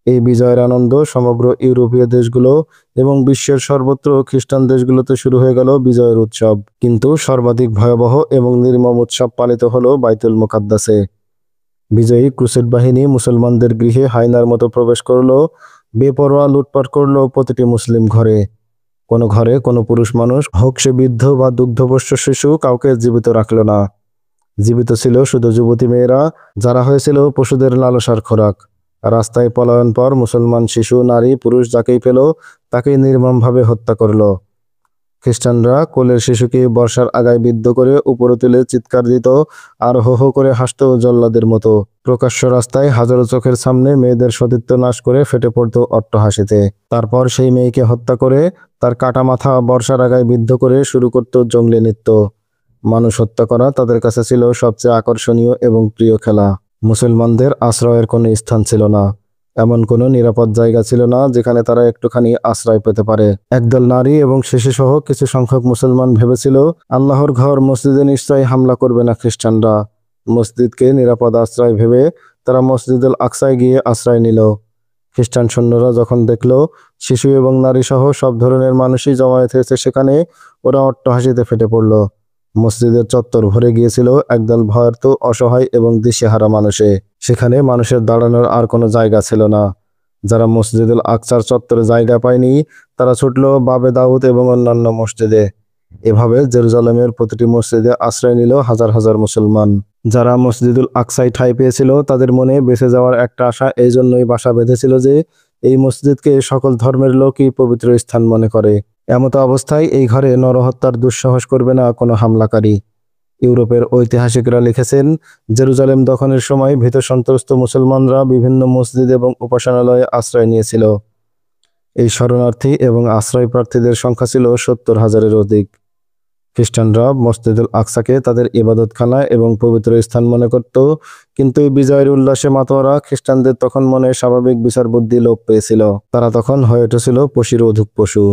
এই বিজয়ের আনন্দ সমগ্র ইউরোপীয় দেশগুলো এবং বিশ্বের সর্বত্র খ্রিস্টান দেশগুলোতে শুরু হয়ে গেল বিজয়ের উৎসব। কিন্তু সর্বাধিক ভয়াবহ এবং নির্মম উৎসব পালিত হলো বাইতুল মুকাদ্দাসে। বিজয়ী ক্রুসেড বাহিনী মুসলমানদের গৃহে হায়নার মতো প্রবেশ করলো, বেপরোয়া লুটপাট করলো প্রতিটি মুসলিম ঘরে। কোনো পুরুষ মানুষ, হোক সে বৃদ্ধ বা দুগ্ধপোষ্য শিশু, কাউকে জীবিত রাখল না। জীবিত ছিল শুধু যুবতী মেয়েরা, যারা হয়েছিল পশুদের লালসার খোরাক। রাস্তায় পলায়ন পর মুসলমান শিশু, নারী, পুরুষ যাকেই পেল তাকেই নির্মমভাবে হত্যা করল। খ্রিস্টানরা কোলের শিশুকে বর্ষার আগায় বিদ্ধ করে উপরে তুলে চিৎকার দিত আর হো হো করে হাসত জল্লাদের মতো। প্রকাশ্য রাস্তায় হাজারো চোখের সামনে মেয়েদের সতীত্ব নাশ করে ফেটে পড়ত অট্টহাসিতে। তারপর সেই মেয়েকে হত্যা করে তার কাটা মাথা বর্ষার আগায় বিদ্ধ করে শুরু করত জঙ্গলি নৃত্য। মানুষ হত্যা করা তাদের কাছে ছিল সবচেয়ে আকর্ষণীয় এবং প্রিয় খেলা। মুসলমানদের আশ্রয়ের কোনো স্থান ছিল না, এমন কোনো নিরাপদ জায়গা ছিল না যেখানে তারা একটুখানি আশ্রয় পেতে পারে। একদল নারী এবং শিশুসহ কিছু সংখ্যক মুসলমান ভেবেছিল, আল্লাহর ঘর মসজিদে নিশ্চয়ই হামলা করবে না খ্রিস্টানরা। মসজিদকে নিরাপদ আশ্রয় ভেবে তারা মসজিদুল আকসায় গিয়ে আশ্রয় নিল। খ্রিস্টান সৈন্যরা যখন দেখল শিশু এবং নারী সহ সব ধরনের মানুষই জমায়েত হয়েছে সেখানে, ওরা অট্টহাসিতে ফেটে পড়ল। মসজিদের চত্বর ভরে গিয়েছিল একদল ভয়ার্ত, অসহায় এবং দিশেহারা মানুষে। সেখানে মানুষের দাঁড়ানোর আর কোনো জায়গা ছিল না। যারা মসজিদুল আকসার চত্বরে জায়গা পায়নি, তারা ছুটল বাবে দাউদ এবং অন্যান্য মসজিদে। এভাবে জেরুজালেমের প্রতিটি মসজিদে আশ্রয় নিল হাজার হাজার মুসলমান। যারা মসজিদুল আকসায় ঠাঁই পেয়েছিল তাদের মনে বেঁচে যাওয়ার একটা আশা এই জন্যই বাসা বেঁধেছিল যে এই মসজিদকে সকল ধর্মের লোকই পবিত্র স্থান মনে করে। এমতো অবস্থায় এই ঘরে নরহত্যার দুঃসাহস করবে না কোনো হামলাকারী। ইউরোপের ঐতিহাসিকরা লিখেছেন, জেরুজালেম দখলের সময় ভীত সন্ত্রস্ত মুসলমানরা বিভিন্ন মসজিদ এবং উপাসনালয়ে আশ্রয় নিয়েছিল। এই শরণার্থী এবং আশ্রয় প্রার্থীদের সংখ্যা ছিল 70,000-এর অধিক। খ্রিস্টানরা মসজিদুল আকসাকে তাদের ইবাদতখানা এবং পবিত্র স্থান মনে করত, কিন্তু বিজয়ের উল্লাসে মাতোয়ারা খ্রিস্টানদের তখন মনে স্বাভাবিক বিচার বুদ্ধি লোপ পেয়েছিল। তারা তখন হয়ে উঠেছিল পশুর অধিক পশু।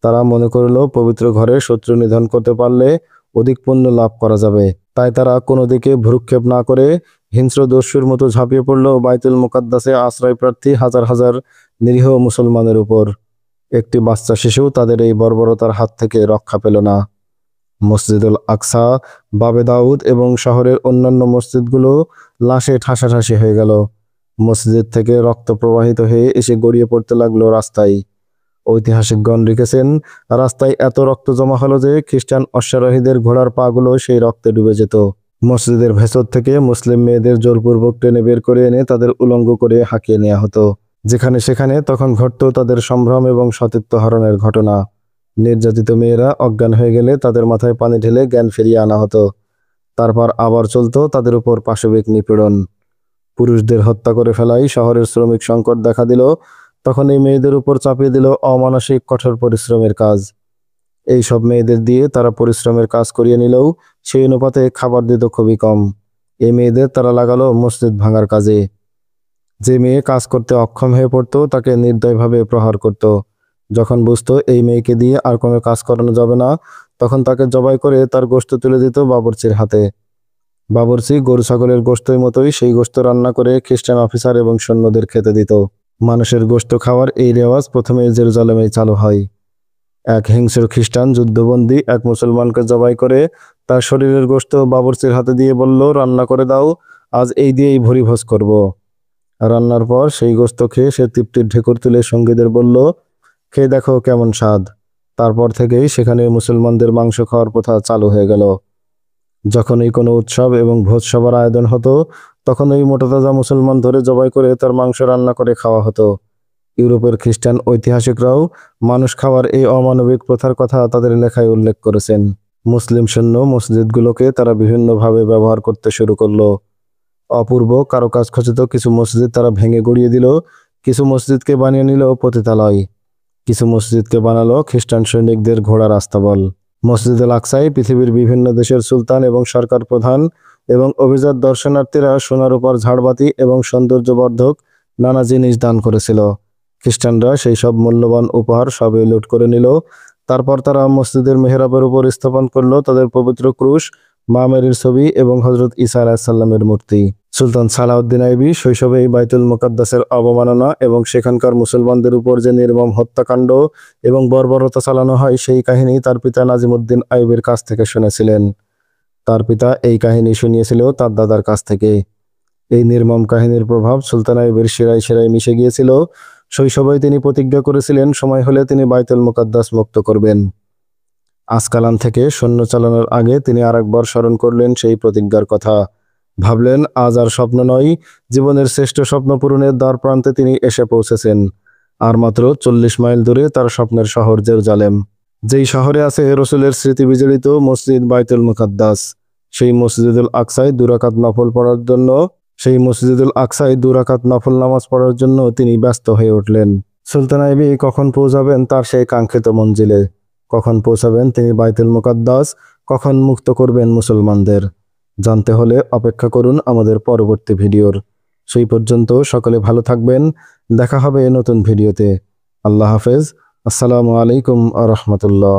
তারা মনে করল পবিত্র ঘরে শত্রু নিধন করতে পারলে অধিক পুণ্য লাভ করা যাবে। তাই তারা কোনো দিকে ভ্রুক্ষেপ না করে হিংস্র দস্যুর মতো ঝাঁপিয়ে পড়ল বাইতুল মুকাদ্দাসে আশ্রয় প্রার্থী হাজার হাজার নিরীহ মুসলমানের উপর। একটি বাচ্চা শিশু তাদের এই বর্বরতার হাত থেকে রক্ষা পেল না। মসজিদুল আকসা, বাবে দাউদ এবং শহরের অন্যান্য মসজিদগুলো লাশে ঠাসাঠাসি হয়ে গেল। মসজিদ থেকে রক্ত প্রবাহিত হয়ে এসে গড়িয়ে পড়তে লাগলো রাস্তায়। ঐতিহাসিকগণ লিখেছেন, রাস্তায় এত রক্ত জমা হলো যে খ্রিস্টান অশ্বারোহীদের ঘোড়ার পাগুলো সেই রক্তে ডুবে যেত। মসজিদের ভেতর থেকে মুসলিম মেয়েদের জোরপূর্বক টেনে বের করে এনে তাদের উলঙ্গ করে হাঁকিয়ে নেওয়া হতো। যেখানে সেখানে তখন ঘটত তাদের সম্ভ্রম এবং সতীত্ব হরণের ঘটনা। নির্যাতিত মেয়েরা অজ্ঞান হয়ে গেলে তাদের মাথায় পানি ঢেলে জ্ঞান ফিরিয়ে আনা হতো। তারপর আবার চলত তাদের উপর পাশবিক নিপীড়ন। পুরুষদের হত্যা করে ফেলাই শহরের শ্রমিক সংকট দেখা দিল। তখন এই মেয়েদের উপর চাপিয়ে দিল অমানসিক কঠোর পরিশ্রমের কাজ। এই সব মেয়েদের দিয়ে তারা পরিশ্রমের কাজ করিয়ে নিলেও সেই অনুপাতে খাবার দিত খুবই কম। এই মেয়েদের তারা লাগালো মসজিদ ভাঙার কাজে। যে মেয়ে কাজ করতে অক্ষম হয়ে পড়তো তাকে নির্দয়ভাবে প্রহার করত। যখন বুঝতো এই মেয়েকে দিয়ে আর কোনো কাজ করানো যাবে না, তখন তাকে জবাই করে তার গোশত তুলে দিত বাবুর্চির হাতে। বাবুর্চি গরু ছাগলের গোশতের মতোই সেই গোশত রান্না করে খ্রিস্টান অফিসার এবং সৈন্যদের খেতে দিত। মানুষের গোশত খাওয়ার এই রেওয়াজ প্রথমে জেরুজালেমে চালু হয়। এক হিংস্র খ্রিস্টান যুদ্ধবন্দী এক মুসলমানকে জবাই করে তার শরীরের গোশত বাবুর্চির হাতে দিয়ে বলল, রান্না করে দাও, আজ এই দিয়েই ভোজ করব। রান্নার পর সেই গোশত খেয়ে সে তৃপ্তির ঢেকুর তুলে সঙ্গীদের বলল, খেয়ে দেখো কেমন স্বাদ। তারপর থেকেই সেখানে মুসলমানদের মাংস খাওয়ার প্রথা চালু হয়ে গেল। যখনই কোনো উৎসব এবং ভোজসভার আয়োজন হতো, তখন ওই মোটাতাজা মুসলমান ধরে জবাই করে তার মাংস রান্না করে খাওয়া হতো। ইউরোপের খ্রিস্টান ঐতিহাসিকরাও মানুষ খাওয়ার এই অমানবিক প্রথার কথা তাদের লেখায় উল্লেখ করেছেন। মুসলিম শূন্য মসজিদগুলোকে তারা বিভিন্নভাবে ব্যবহার করতে শুরু করলো। অপূর্ব কারুকাজখচিত কিছু মসজিদ তারা ভেঙে গুড়িয়ে দিল, কিছু মসজিদকে বানিয়ে নিল পতিতালয়, কিছু মসজিদকে বানালো খ্রিস্টান সৈনিকদের ঘোড়ার আস্তাবল। মসজিদ আল আকসায় পৃথিবীর বিভিন্ন দেশের সুলতান এবং সরকার প্রধান এবং অভিজাত দর্শনার্থীরা সোনার উপর ঝাড়বাতি এবং সৌন্দর্যবর্ধক নানা জিনিস দান করেছিল। খ্রিস্টানরা সেই সব মূল্যবান উপহার সবই লুট করে নিল। তারপর তারা মসজিদের মেহরাবের উপর স্থাপন করলো তাদের পবিত্র ক্রুশ, মা মেরির ছবি এবং হজরত ঈসা আলাইহিসসালামের মূর্তি। সুলতান সালাউদ্দিন আইবি শৈশবেই বাইতুল মুকাদ্দাসের অবমাননা এবং সেখানকার মুসলমানদের উপর যে নির্মম হত্যাকাণ্ড এবং বর্বরতা চালানো হয় সেই কাহিনী তার পিতা নাজিমুদ্দিন আইবির কাছ থেকে শুনেছিলেন। তার পিতা এই কাহিনী শুনিয়েছিল তার দাদার কাছ থেকে। এই নির্মম কাহিনীর প্রভাব সুলতান আইবির শিরায় শিরায় মিশে গিয়েছিল। শৈশবেই তিনি প্রতিজ্ঞা করেছিলেন সময় হলে তিনি বাইতুল মুকাদ্দাস মুক্ত করবেন। আসকালান থেকে সৈন্য চালানোর আগে তিনি আরেকবার স্মরণ করলেন সেই প্রতিজ্ঞার কথা। ভাবলেন আজ আর স্বপ্ন নয়, জীবনের শ্রেষ্ঠ স্বপ্ন পূরণের দ্বার প্রান্তে তিনি এসে পৌঁছেছেন। আর মাত্র 40 মাইল দূরে তার স্বপ্নের শহর জেরুজালেম, যেই শহরে আছে রসুলের স্মৃতি বিজড়িত মসজিদ বাইতুল মুকাদ্দাস। সেই মসজিদুল আকসায় দুরাকাত নফল নামাজ পড়ার জন্য তিনি ব্যস্ত হয়ে উঠলেন। সুলতান আইবি কখন পৌঁছাবেন তার সেই কাঙ্ক্ষিত মঞ্জিলে, কখন পৌঁছাবেন তিনি বাইতুল মুকাদ্দাস, কখন মুক্ত করবেন মুসলমানদের, জানতে হলে অপেক্ষা করুন আমাদের পরবর্তী ভিডিওর। সেই পর্যন্ত সকলে ভালো থাকবেন, দেখা হবে নতুন ভিডিওতে। আল্লাহ হাফেজ, আসসালামু আলাইকুম আ রহমতুল্লাহ।